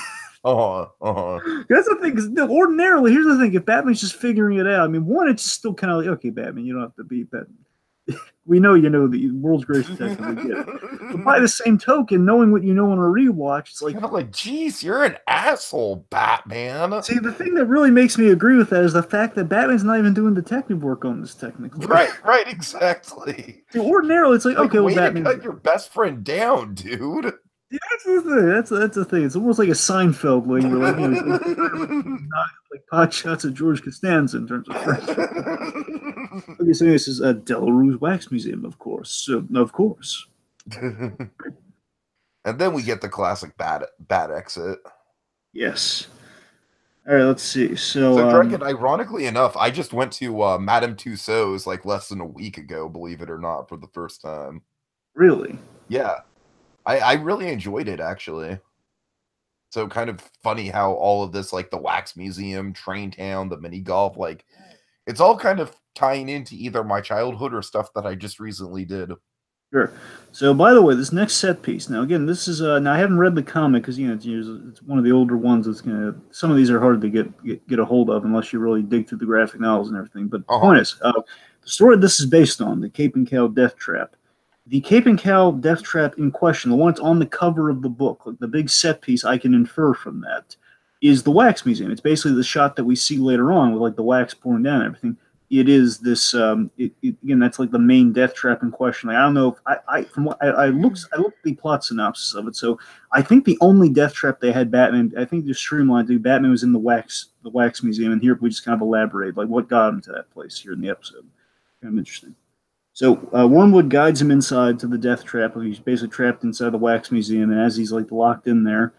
Uh-huh, uh-huh. That's the thing. Because ordinarily, here's the thing: if Batman's just figuring it out, I mean, one, it's still kind of like, okay, Batman, you don't have to be Batman. We know the world's greatest detective. We get it. But by the same token, knowing what you know on a rewatch, it's It's like, kind of like, geez, you're an asshole, Batman. see, the thing that really makes me agree with that is the fact that Batman's not even doing detective work on this technically. Right, exactly. See, ordinarily, it's like, Like, okay, well, way to Batman's. cut your best friend down, dude. Yeah, that's the thing. That's the thing. It's almost like a Seinfeld thing, where like he's not like pot shots at George Costanza in terms of friendship. Okay, so this is a Delarue's Wax Museum, of course. So, of course. And then we get the classic bat exit. Yes. All right, let's see. So, So, Dragon, ironically enough, I just went to Madame Tussauds like less than a week ago, believe it or not, for the first time. really? Yeah, I really enjoyed it, actually. So, kind of funny how all of this, like the Wax Museum, Train Town, the mini golf, like, it's all kind of tying into either my childhood or stuff that I just recently did. Sure. So, by the way, this next set piece. Now, again, this is now I haven't read the comic because it's one of the older ones. That's gonna some of these are hard to get a hold of unless you really dig through the graphic novels and everything. But Uh point huh. is, the story this is based on, the Cape and Cowl Death Trap. The Cape and Cowl Death Trap in question, the one that's on the cover of the book, like the big set piece, I can infer from that, is the Wax Museum. It's basically the shot that we see later on with like the wax pouring down and everything. It is this again, that's like the main death trap in question. Like, I don't know if I from what I looked at the plot synopsis of it. So I think the only death trap they had Batman, I think just streamlined to Batman was in the wax museum, and here we just kind of elaborate like what got him to that place here in the episode. Kind of interesting. So Wormwood guides him inside to the death trap. He's basically trapped inside the wax museum, and as he's like locked in there,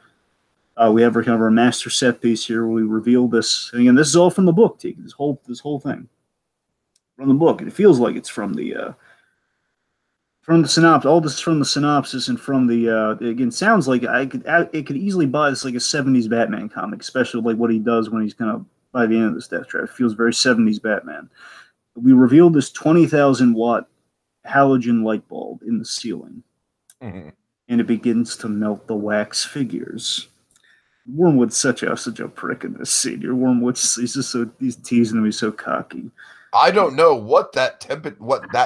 we have our kind of our master set piece here where we reveal this. And again, this is all from the book, Tiki. This whole thing from the book. It feels like it's from the synopsis. All this is from the synopsis and from the again sounds like it could easily buy this like a '70s Batman comic, especially like what he does when he's kind of by the end of this death trap. It feels very '70s Batman. We revealed this 20,000 watt halogen light bulb in the ceiling, Mhm. and it begins to melt the wax figures. Wormwood's such a prick in this scene. Your Wormwood's he's teasing me so cocky. I don't know what that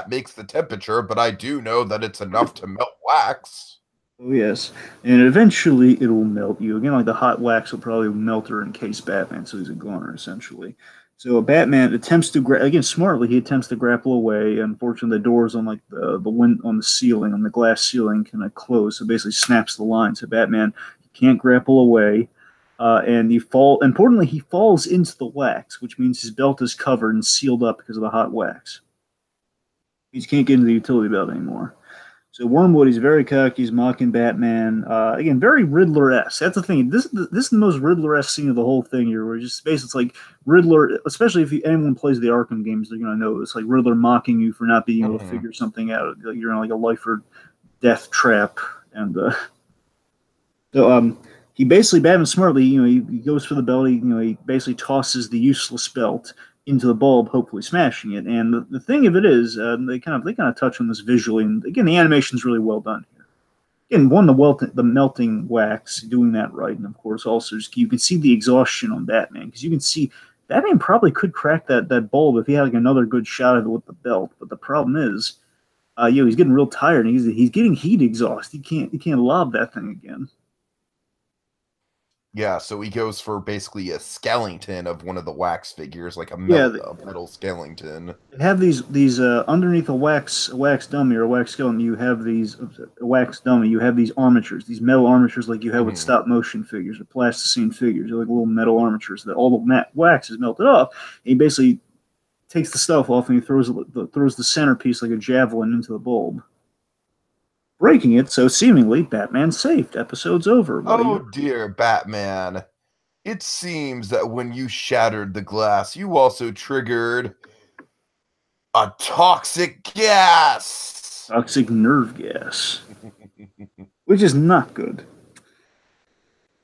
makes the temperature, but I do know that it's enough to melt wax. Oh yes, and eventually it will melt you again. Like the hot wax will probably melt or encase Batman, so he's a goner essentially. So Batman attempts to again smartly. He attempts to grapple away. Unfortunately, the doors on like the wind on the ceiling, on the glass ceiling, kind of close. So basically, snaps the line. So Batman can't grapple away, and he fall. Importantly, he falls into the wax, which means his belt is covered and sealed up because of the hot wax. He can't get into the utility belt anymore. So Wormwood, he's very cocky. He's mocking Batman. Again, very Riddler-esque. That's the thing. This is the most Riddler-esque scene of the whole thing here, where just basically it's like Riddler, especially if anyone plays the Arkham games, they're gonna know it's like Riddler mocking you for not being able to Mhm. figure something out. Like you're in like a life or death trap, and so he basically Batman smartly, he goes for the belt. He basically tosses the useless belt into the bulb, hopefully smashing it. And the thing of it is, they kind of touch on this visually, and again, the animation's really well done here. Again, one the melting wax, doing that right, and of course also you can see the exhaustion on Batman because you can see Batman probably could crack that bulb if he had like another good shot of it with the belt. But the problem is, he's getting real tired. And he's getting heat exhaust. He can't lob that thing again. Yeah, so he goes for basically a skeleton of one of the wax figures, like Yeah, a metal skeleton. have these underneath a wax dummy or a wax skeleton. You have these a wax dummy. You have these armatures, these metal armatures, like you have with Mhm. stop motion figures or plasticine figures. They're like little metal armatures that all the wax is melted off. And he basically takes the stuff off and he throws the centerpiece like a javelin into the bulb. breaking it, so seemingly Batman saved. Episode's over. What do Oh you? dear, Batman. It seems that when you shattered the glass, you also triggered a toxic gas. Toxic nerve gas, which is not good.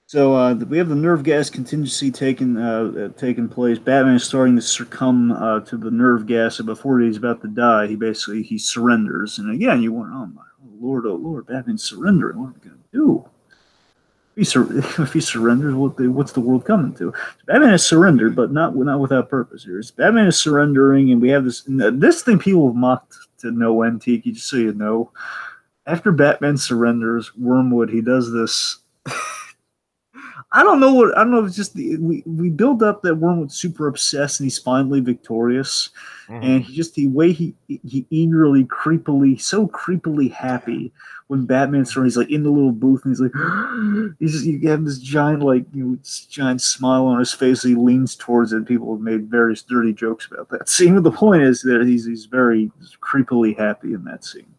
So we have the nerve gas contingency taking place. Batman is starting to succumb to the nerve gas, and before he's about to die, he surrenders. And again, you wonder, oh Lord, Batman's surrendering. What are we gonna do? If he surrenders, what's the world coming to? Batman has surrendered, but not without purpose. Here, Batman is surrendering, and we have this thing people have mocked to no end. Tiki, just so you know, after Batman surrenders, Wormwood he does this. I don't know. If it's just we build up that Wormwood's super obsessed and he's finally victorious, and he eagerly, so creepily happy when Batman's he's like in the little booth and he's like you have this giant giant smile on his face. He leans towards it. And people have made various dirty jokes about that scene. But the point is that he's very creepily happy in that scene.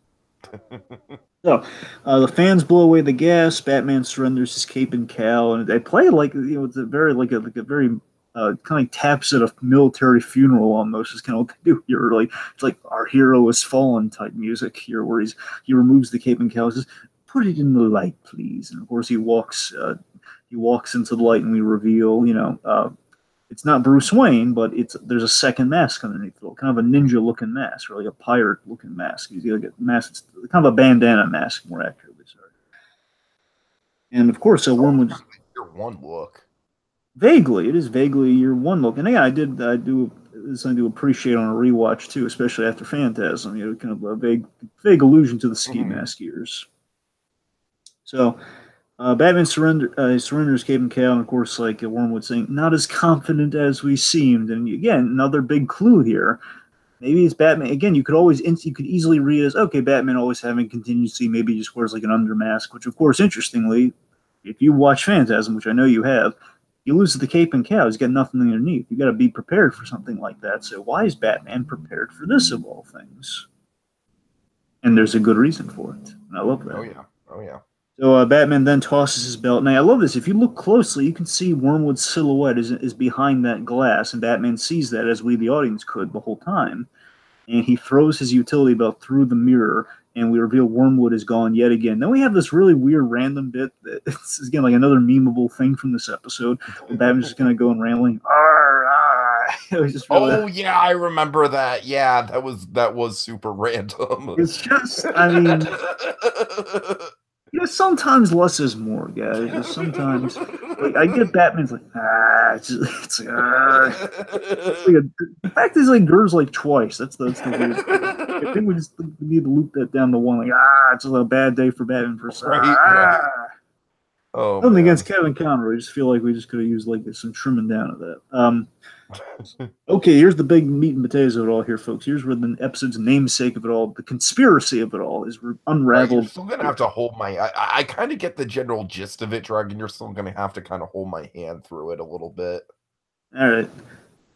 So the fans blow away the gas. Batman surrenders his cape and cowl, and they play it's a very kind of like taps at a military funeral almost. Is kind of what they do here. It's like our hero has fallen type music here, where he removes the cape and cowl, and says, "Put it in the light, please." And of course he walks into the light, and we reveal it's not Bruce Wayne, but there's a second mask underneath it, kind of a ninja-looking mask, or like a pirate-looking mask. He's got a mask, it's kind of a bandana mask, more accurately. Sorry. And of course, Wormwood. Your one look. Vaguely, it is vaguely your one look, and yeah, I do appreciate on a rewatch too, especially after Phantasm. Kind of a vague allusion to the ski mask years. So. Batman surrenders cape and cowl, and of course, like Wormwood saying, not as confident as we seemed. And again, another big clue here. Maybe it's Batman. Again, you could easily read it as, okay, Batman always having contingency. Maybe he just wears like an under mask, which, of course, interestingly, if you watch Phantasm, which I know you have, he loses the cape and cowl. He's got nothing underneath. You got to be prepared for something like that. So why is Batman prepared for this of all things? And there's a good reason for it. And I love that. Oh yeah. So Batman then tosses his belt. Now, I love this. If you look closely, you can see Wormwood's silhouette is behind that glass, and Batman sees that, as we, the audience, could the whole time. And he throws his utility belt through the mirror, and we reveal Wormwood is gone yet again. Then we have this really weird random bit. It's, again, like another memeable thing from this episode. Batman's just going to go and rambling. Yeah, I remember that. Yeah, that was super random. It's just, I mean... sometimes less is more, guys. Just sometimes, I get Batman's like, the fact is, like, GER's like twice. That's the weird thing. I think we need to loop that down to one. Like, it's a bad day for Batman for some. Oh, nothing against Kevin Conroy. I just feel like we just could have used like some trimming down of that. Okay, here's the big meat and potatoes of it all here, folks. Here's where the episode's namesake of it all, the conspiracy of it all, is unraveled. You're still going to have to hold I kind of get the general gist of it, Dragon. You're still going to have to kind of hold my hand through it a little bit. All right.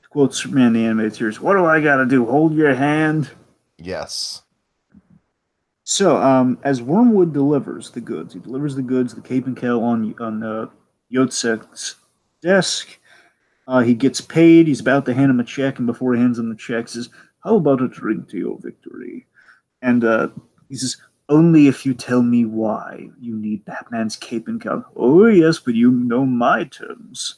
To quote Superman the Animated Series, what do I got to do? Hold your hand? Yes. So, as Wormwood delivers the goods, the cape and cowl on Yotsek's desk. He gets paid. He's about to hand him a check, and before he hands him the check, says, "How about a drink to your victory?" And he says, "Only if you tell me why you need Batman's cape and cowl." "Oh, yes, but you know my terms.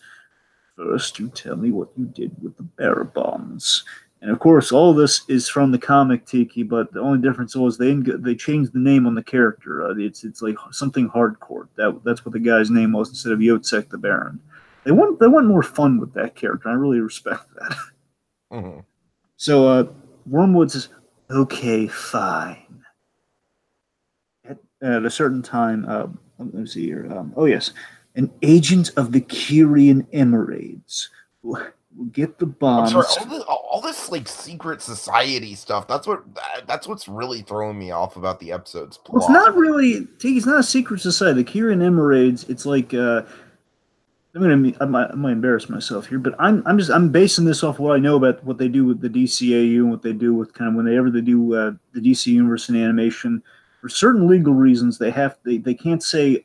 First, you tell me what you did with the bearer bonds." And of course, all this is from the comic, Tiki, but the only difference was they changed the name on the character. It's like something hardcore. That's what the guy's name was instead of Yotsek the Baron. They want more fun with that character. I really respect that. Mm-hmm. So Wormwood says, "Okay, fine." At a certain time, let me see here. Oh yes, an agent of the Kyrian Emerades will get the bombs. I'm sorry, all this like secret society stuff. That's what's really throwing me off about the episode's plot. Well, it's not really. It's not a secret society. The Kyrian Emerades. It's like. I might embarrass myself here, but I'm basing this off what I know about what they do with the DCAU and what they do with kind of whenever they do the DC universe in animation for certain legal reasons, they can't say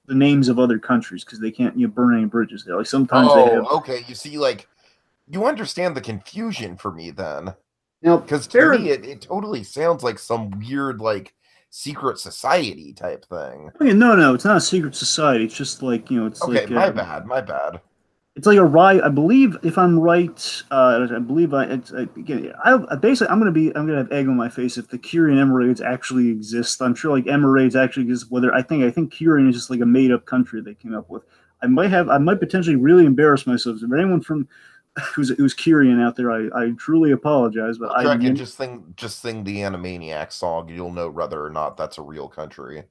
the names of other countries because they can't burn any bridges there. Like sometimes they have. Oh, okay. You see, like you understand the confusion for me then. Now, Because to Baron, me, it totally sounds like some weird, like, secret society type thing. oh, yeah, no, it's not a secret society. It's just like it's Okay, like my bad, my bad. it's like a riot. I believe, if I'm right, I believe again. Basically, I'm gonna have egg on my face if the Kyrian Emirates actually exist. I'm sure like Emirates actually exist. Whether I think Kyrian is just like a made up country they came up with. I might potentially really embarrass myself. If anyone from who's Kyrian out there, I truly apologize, but Well, Dragon, just sing the Animaniacs song. You'll know whether or not that's a real country.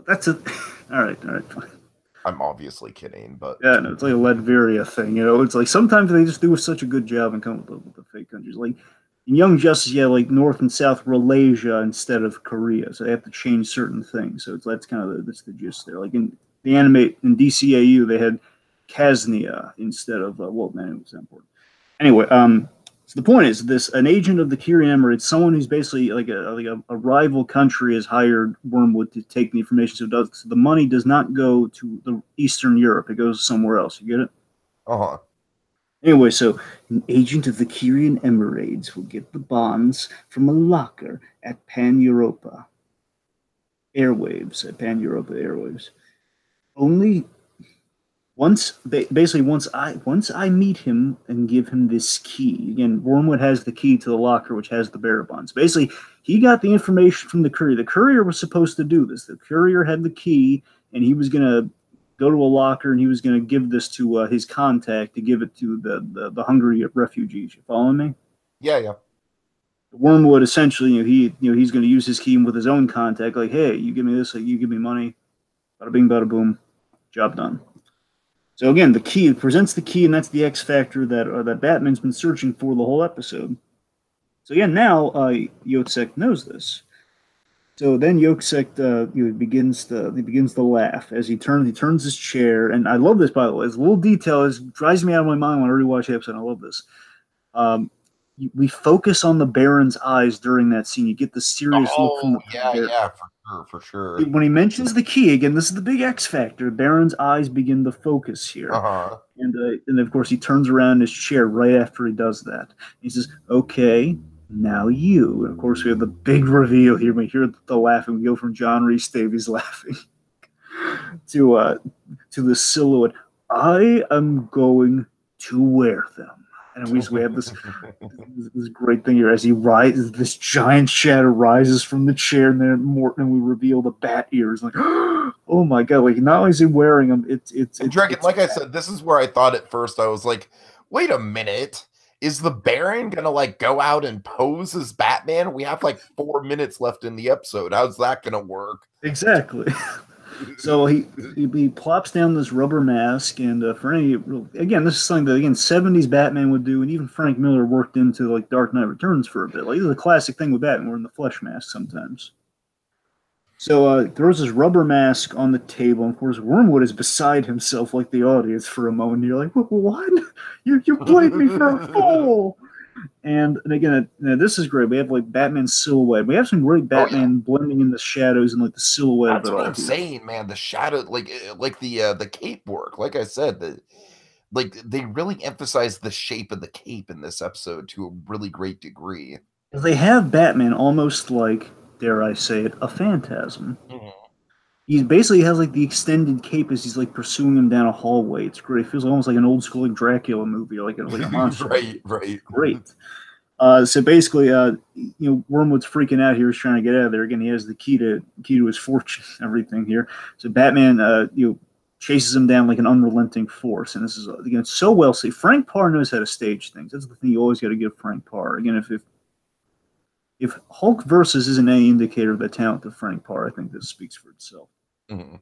that's a all right, fine. I'm obviously kidding, but Yeah, no, it's like a Latveria thing. It's like sometimes they just do such a good job and come up with the fake countries. Like in Young Justice, yeah, like North and South Malaysia instead of Korea, so they have to change certain things. So that's kind of that's the gist there. Like in the anime in DCAU, they had Kasnia instead of well, man, it was important. Anyway, so the point is this: an agent of the Kyrian Emirates, someone who's basically like a rival country, has hired Wormwood to take the information. So the money does not go to the Eastern Europe; it goes somewhere else. You get it? uh-huh. Anyway, so an agent of the Kyrian Emirates will get the bonds from a locker at Pan Europa Airwaves. At Pan Europa Airwaves. Only once I meet him and give him this key again. Wormwood has the key to the locker, which has the bearer bonds. Basically, he got the information from the courier. The courier was supposed to do this. The courier had the key, and he was gonna go to a locker, and he was gonna give this to his contact to give it to the hungry refugees. You following me? Yeah, yeah. Wormwood essentially, he's going to use his key with his own contact. Like, hey, you give me this, like, you give me money. Bada bing, bada boom, job done. So again, the key presents the key, and that's the X factor that Batman's been searching for the whole episode. So again, now Yotsek knows this. So then Yotsek begins to laugh as he turns his chair, and I love this, by the way. It's a little detail. It drives me out of my mind when I rewatch the episode. I love this. We focus on the Baron's eyes during that scene. You get the serious look from the Baron. Yeah, for sure. When he mentions the key again, this is the big X factor. Baron's eyes begin to focus here, and of course he turns around in his chair right after he does that. He says, "Okay, now you." And of course we have the big reveal here. We hear the laughing. We go from John Rhys Davies laughing to the silhouette. I am going to wear them. And we have this great thing here as he rises. This giant shadow rises from the chair, and then and we reveal the bat ears. Like, oh my god! Like, not only is he wearing them, it's Dragon. Like I said, this is where I thought at first I was like, wait a minute, is the Baron gonna like go out and pose as Batman? We have like 4 minutes left in the episode. How's that gonna work? Exactly. So he plops down this rubber mask, and for any again, this is something that 70s Batman would do, and even Frank Miller worked into like Dark Knight Returns for a bit. Like, this is a classic thing with Batman, wearing the flesh mask sometimes. So throws his rubber mask on the table, and of course Wormwood is beside himself, like the audience, for a moment. You're like, what? You played me for a fool. And again, this is great. We have like Batman's silhouette. We have some great Batman blending in the shadows and like the silhouette. That's what I'm saying, man. The shadow, like the cape work. Like I said, they really emphasize the shape of the cape in this episode to a really great degree. They have Batman almost like, dare I say it, a phantasm. Mm-hmm. He basically has like the extended cape as he's like pursuing him down a hallway. It's great. It feels almost like an old school like Dracula movie, like a monster. right. Great. So basically, Wormwood's freaking out here. He's trying to get out of there. Again, he has the key to his fortune, everything here. So Batman, chases him down like an unrelenting force. And this is again so well said. Frank Parr knows how to stage things. That's the thing you always got to give Frank Parr. Again, if Hulk versus isn't any indicator of the talent of Frank Parr, I think this speaks for itself. Mm-hmm.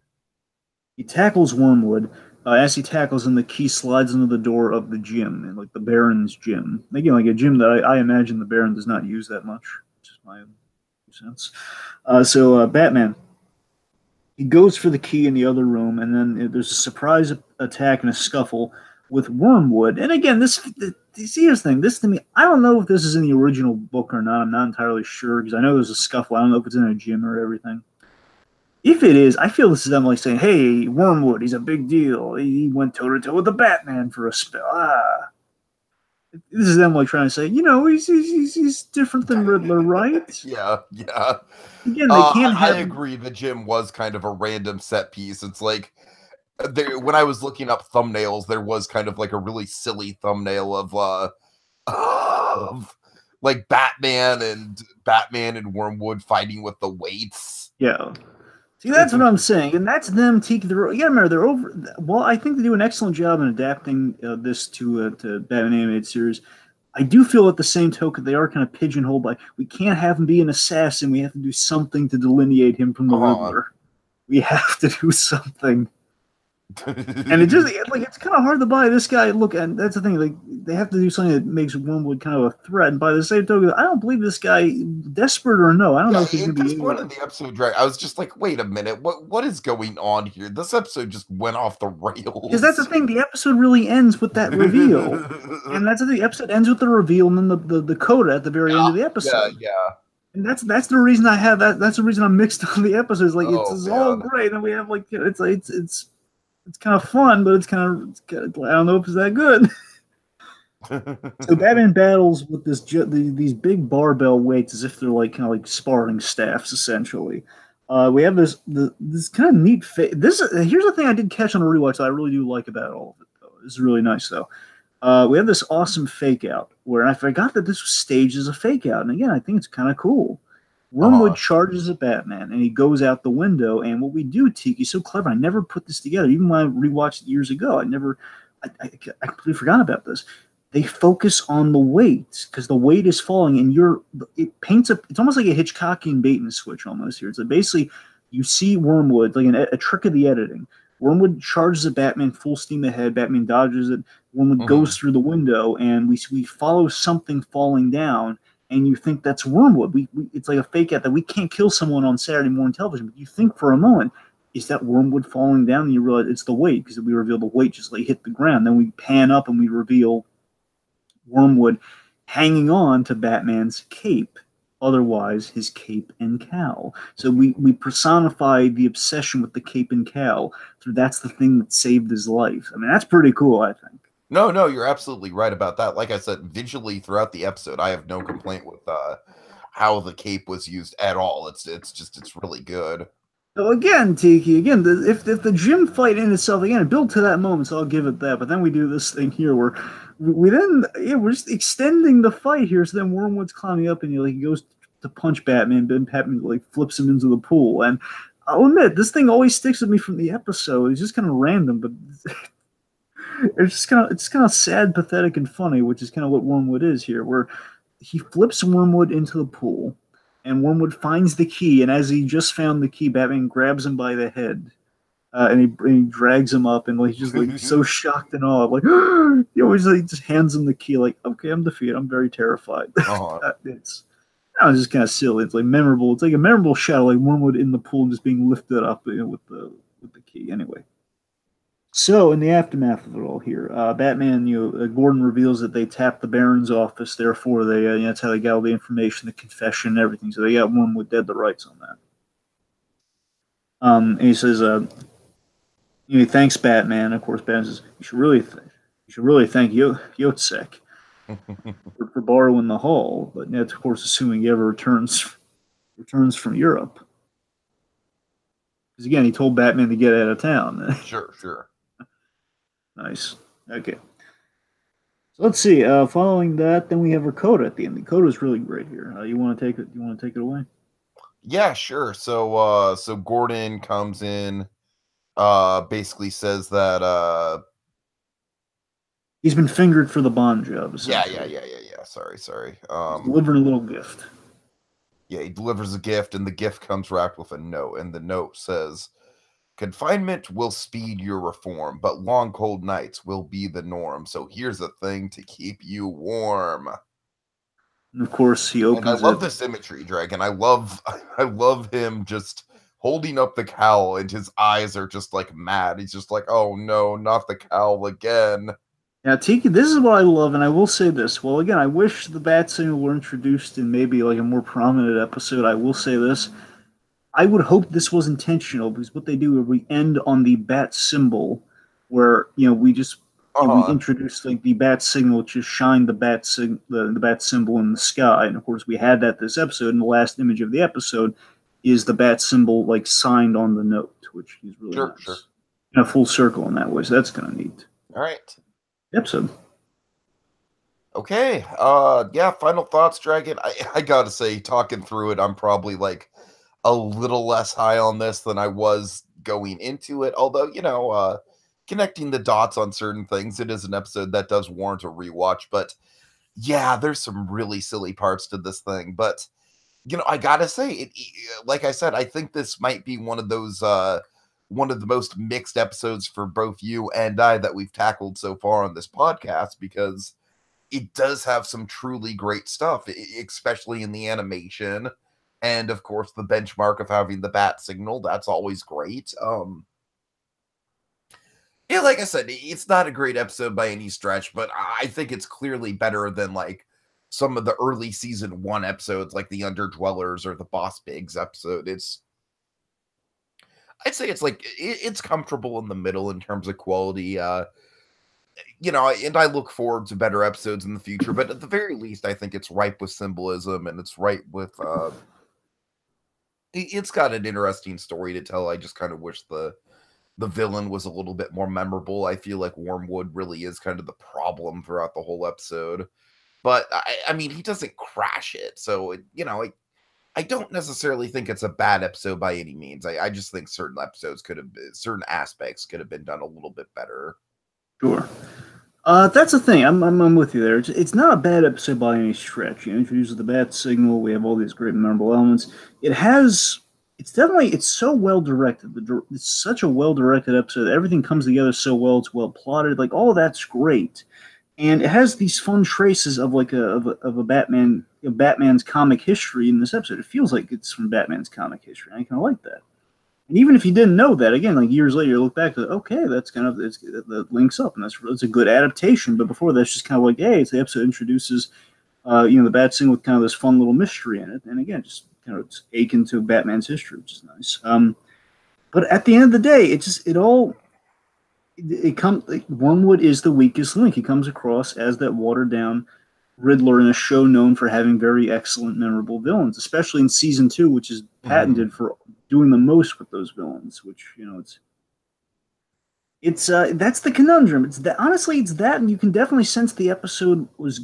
He tackles Wormwood. As he tackles him, the key slides into the door of the gym, and like the Baron's gym. Again, like a gym that I imagine the Baron does not use that much, which is my sense. So Batman, he goes for the key in the other room, and then there's a surprise attack and a scuffle. with Wormwood. And again, here's the thing. This to me, I don't know if this is in the original book or not. I'm not entirely sure because I know there's a scuffle. I don't know if it's in a gym or everything. If it is, I feel this is them like saying, "Hey, Wormwood, he's a big deal. He went toe to toe with the Batman for a spell." This is them like trying to say, he's different than Riddler, right? Yeah. Again, they can't I have. agree. The gym was kind of a random set piece. It's like when I was looking up thumbnails, there was kind of like a really silly thumbnail of like Batman and Wormwood fighting with the weights. Yeah. See, that's what I'm saying, and that's them. You gotta remember, they're over. Well, I think they do an excellent job in adapting this to Batman animated series. I do feel at the same token they are kind of pigeonholed by we can't have him be an assassin. We have to do something to delineate him from the Riddler. We have to do something. And it just like it's kind of hard to buy this guy. Look, and that's the thing. Like they have to do something that makes Wormwood kind of a threat. And by the same token, I don't believe this guy, desperate or no, I don't know if he's going to be. This point in the episode, I was just like, wait a minute, what is going on here? This episode just went off the rails. Because that's the thing. The episode really ends with that reveal, and that's the thing. The episode ends with the reveal, and then the coda at the very end of the episode. Yeah. And that's the reason I have that. That's the reason I'm mixed on the episodes. Like it's all great, and we have like it's kind of fun, but it's kind of I don't know if it's that good. So Batman battles with these big barbell weights as if they're like kind of like sparring staffs essentially. We have this kind of neat here's the thing I did catch on a rewatch that I really do like about all of it though. This is really nice though. We have this awesome fake out where I forgot that this was staged as a fake out, and again I think it's kind of cool. Wormwood charges at Batman, and he goes out the window. And what we do, Tiki's so clever. I never put this together. Even when I rewatched it years ago, I completely forgot about this. They focus on the weight because the weight is falling, and it's almost like a Hitchcockian bait and switch almost here. It's like basically you see Wormwood, like a trick of the editing. Wormwood charges at Batman full steam ahead. Batman dodges it. Wormwood goes through the window, and we follow something falling down. And you think that's Wormwood. It's like a fake out that we can't kill someone on Saturday morning television. But you think for a moment, is that Wormwood falling down? And you realize it's the weight because we reveal the weight just like hit the ground. Then we pan up and we reveal Wormwood hanging on to Batman's cape. Otherwise, his cape and cowl. So we personify the obsession with the cape and cowl. So that's the thing that saved his life. I mean, that's pretty cool, I think. No, you're absolutely right about that. Like I said, visually throughout the episode, I have no complaint with how the cape was used at all. It's really good. So again, Tiki, if the gym fight in itself, again, it built to that moment, so I'll give it that. But then we do this thing here where we're just extending the fight here. So then Wormwood's climbing up and he goes to punch Batman, but Batman like flips him into the pool. And I'll admit, this thing always sticks with me from the episode. It's just kind of random, but it's kind of sad, pathetic, and funny, which is kind of what Wormwood is here, where he flips Wormwood into the pool, and Wormwood finds the key, and as he just found the key, Batman grabs him by the head, and he drags him up, and he's just like so shocked and awed, like he always just hands him the key, like, okay, I'm defeated, I'm very terrified. It's just kind of silly. It's like memorable. It's like a memorable shot, like Wormwood in the pool just being lifted up, with the key. Anyway. So, in the aftermath of it all here, Batman, Gordon reveals that they tapped the Baron's office. Therefore, that's how they got all the information, the confession, and everything. So they got Wormwood dead to rights on that. And he says, he thanks Batman. Of course, Batman says, you should really thank Yotsek for borrowing the hall. But that's, of course, assuming he ever returns from Europe. Because again, he told Batman to get out of town. Sure. Nice. Okay. So let's see. Following that, then we have our coda at the end. The coda is really great here. You want to take it? You want to take it away? Yeah, sure. So Gordon comes in, basically says that he's been fingered for the Bond job. Yeah. Sorry. Delivering a little gift. Yeah, he delivers a gift, and the gift comes wrapped with a note, and the note says, "Confinement will speed your reform, but long cold nights will be the norm. So here's a thing to keep you warm." And of course, he opens. And I love this imagery, Dragon. I love him just holding up the cowl, and his eyes are just like mad. He's just like, "Oh no, not the cowl again." Now, Tiki, this is what I love, and I will say this. Well, again, I wish the bat signal were introduced in maybe like a more prominent episode. I will say this. I would hope this was intentional because what they do is we end on the bat symbol, where we just we Uh-huh. introduce like the bat signal, just shine the bat symbol in the sky, and of course we had that this episode. And the last image of the episode is the bat symbol like signed on the note, which is really Sure, sure. nice. In a full circle in that way, so that's kind of neat. All right. Episode. Okay. Yeah, final thoughts, Dragon. I gotta say, talking through it, I'm probably like a little less high on this than I was going into it. Although, connecting the dots on certain things, it is an episode that does warrant a rewatch. But yeah, there's some really silly parts to this thing. But I gotta say, like I said, I think this might be one of those one of the most mixed episodes for both you and I that we've tackled so far on this podcast, because it does have some truly great stuff, especially in the animation. And of course, the benchmark of having the bat signal, that's always great. Yeah, like I said, it's not a great episode by any stretch, but I think it's clearly better than like some of the early season 1 episodes, like the Underdwellers or the Boss Pigs episode. I'd say it's like it's comfortable in the middle in terms of quality. And I look forward to better episodes in the future, but at the very least, I think it's ripe with symbolism, and it's ripe with it's got an interesting story to tell. I just kind of wish the villain was a little bit more memorable. I feel like Wormwood really is kind of the problem throughout the whole episode. But I mean, he doesn't crash it, so I don't necessarily think it's a bad episode by any means. I just think certain certain aspects could have been done a little bit better. Sure. That's the thing. I'm with you there. It's not a bad episode by any stretch. It introduces the bat signal. We have all these great memorable elements. It's so well directed. It's such a well directed episode. Everything comes together so well. It's well plotted. Like all of that's great, and it has these fun traces of like of a Batman's comic history in this episode. It feels like it's from Batman's comic history. I kind of like that. And even if you didn't know that, again, like years later, you look back to, okay, that's kind of that links up, and that's a good adaptation. But before that's just kind of like, hey, it's the episode introduces, the bat signal with kind of this fun little mystery in it, and again, just kind of it's akin to Batman's history, which is nice. But at the end of the day, it comes. Like, Wormwood is the weakest link. He comes across as that watered down Riddler in a show known for having very excellent, memorable villains, especially in season 2, which is patented for doing the most with those villains. Which it's that's the conundrum. It's that honestly, it's that, and you can definitely sense the episode was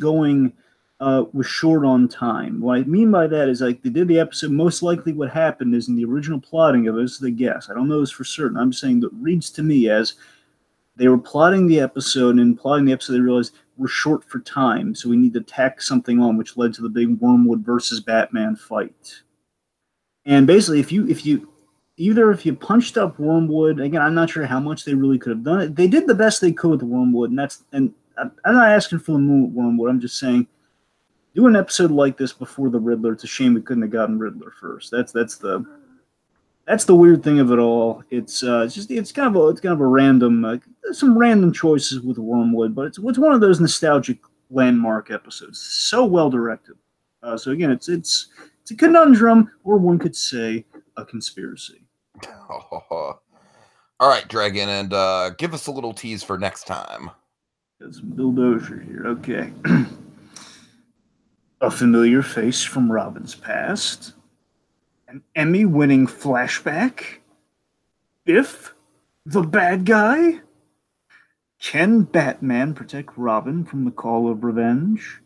short on time. What I mean by that is like they did the episode. Most likely, what happened is in the original plotting of it, this is the guess. I don't know this for certain. I'm saying that reads to me as they were plotting the episode, and plotting the episode, they realized we're short for time, so we need to tack something on, which led to the big Wormwood versus Batman fight. And basically, if you punched up Wormwood, again, I'm not sure how much they really could have done it. They did the best they could with Wormwood, and I'm not asking for the moon with Wormwood. I'm just saying, do an episode like this before the Riddler. It's a shame we couldn't have gotten Riddler first. That's the weird thing of it all. It's kind of a random some random choices with Wormwood, but it's one of those nostalgic landmark episodes. So well directed. So again, it's a conundrum, or one could say a conspiracy. All right, Dragon, and give us a little tease for next time. Got some Bill Dozier here. Okay. A familiar face from Robin's past. An Emmy-winning flashback? Biff, the bad guy? Can Batman protect Robin from the call of revenge?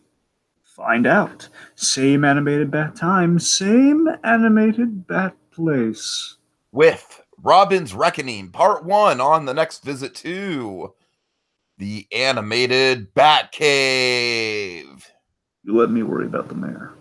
Find out. Same animated bat time, same animated bat place. With Robin's Reckoning, Part 1 on the next visit to the animated Batcave. You let me worry about the mayor.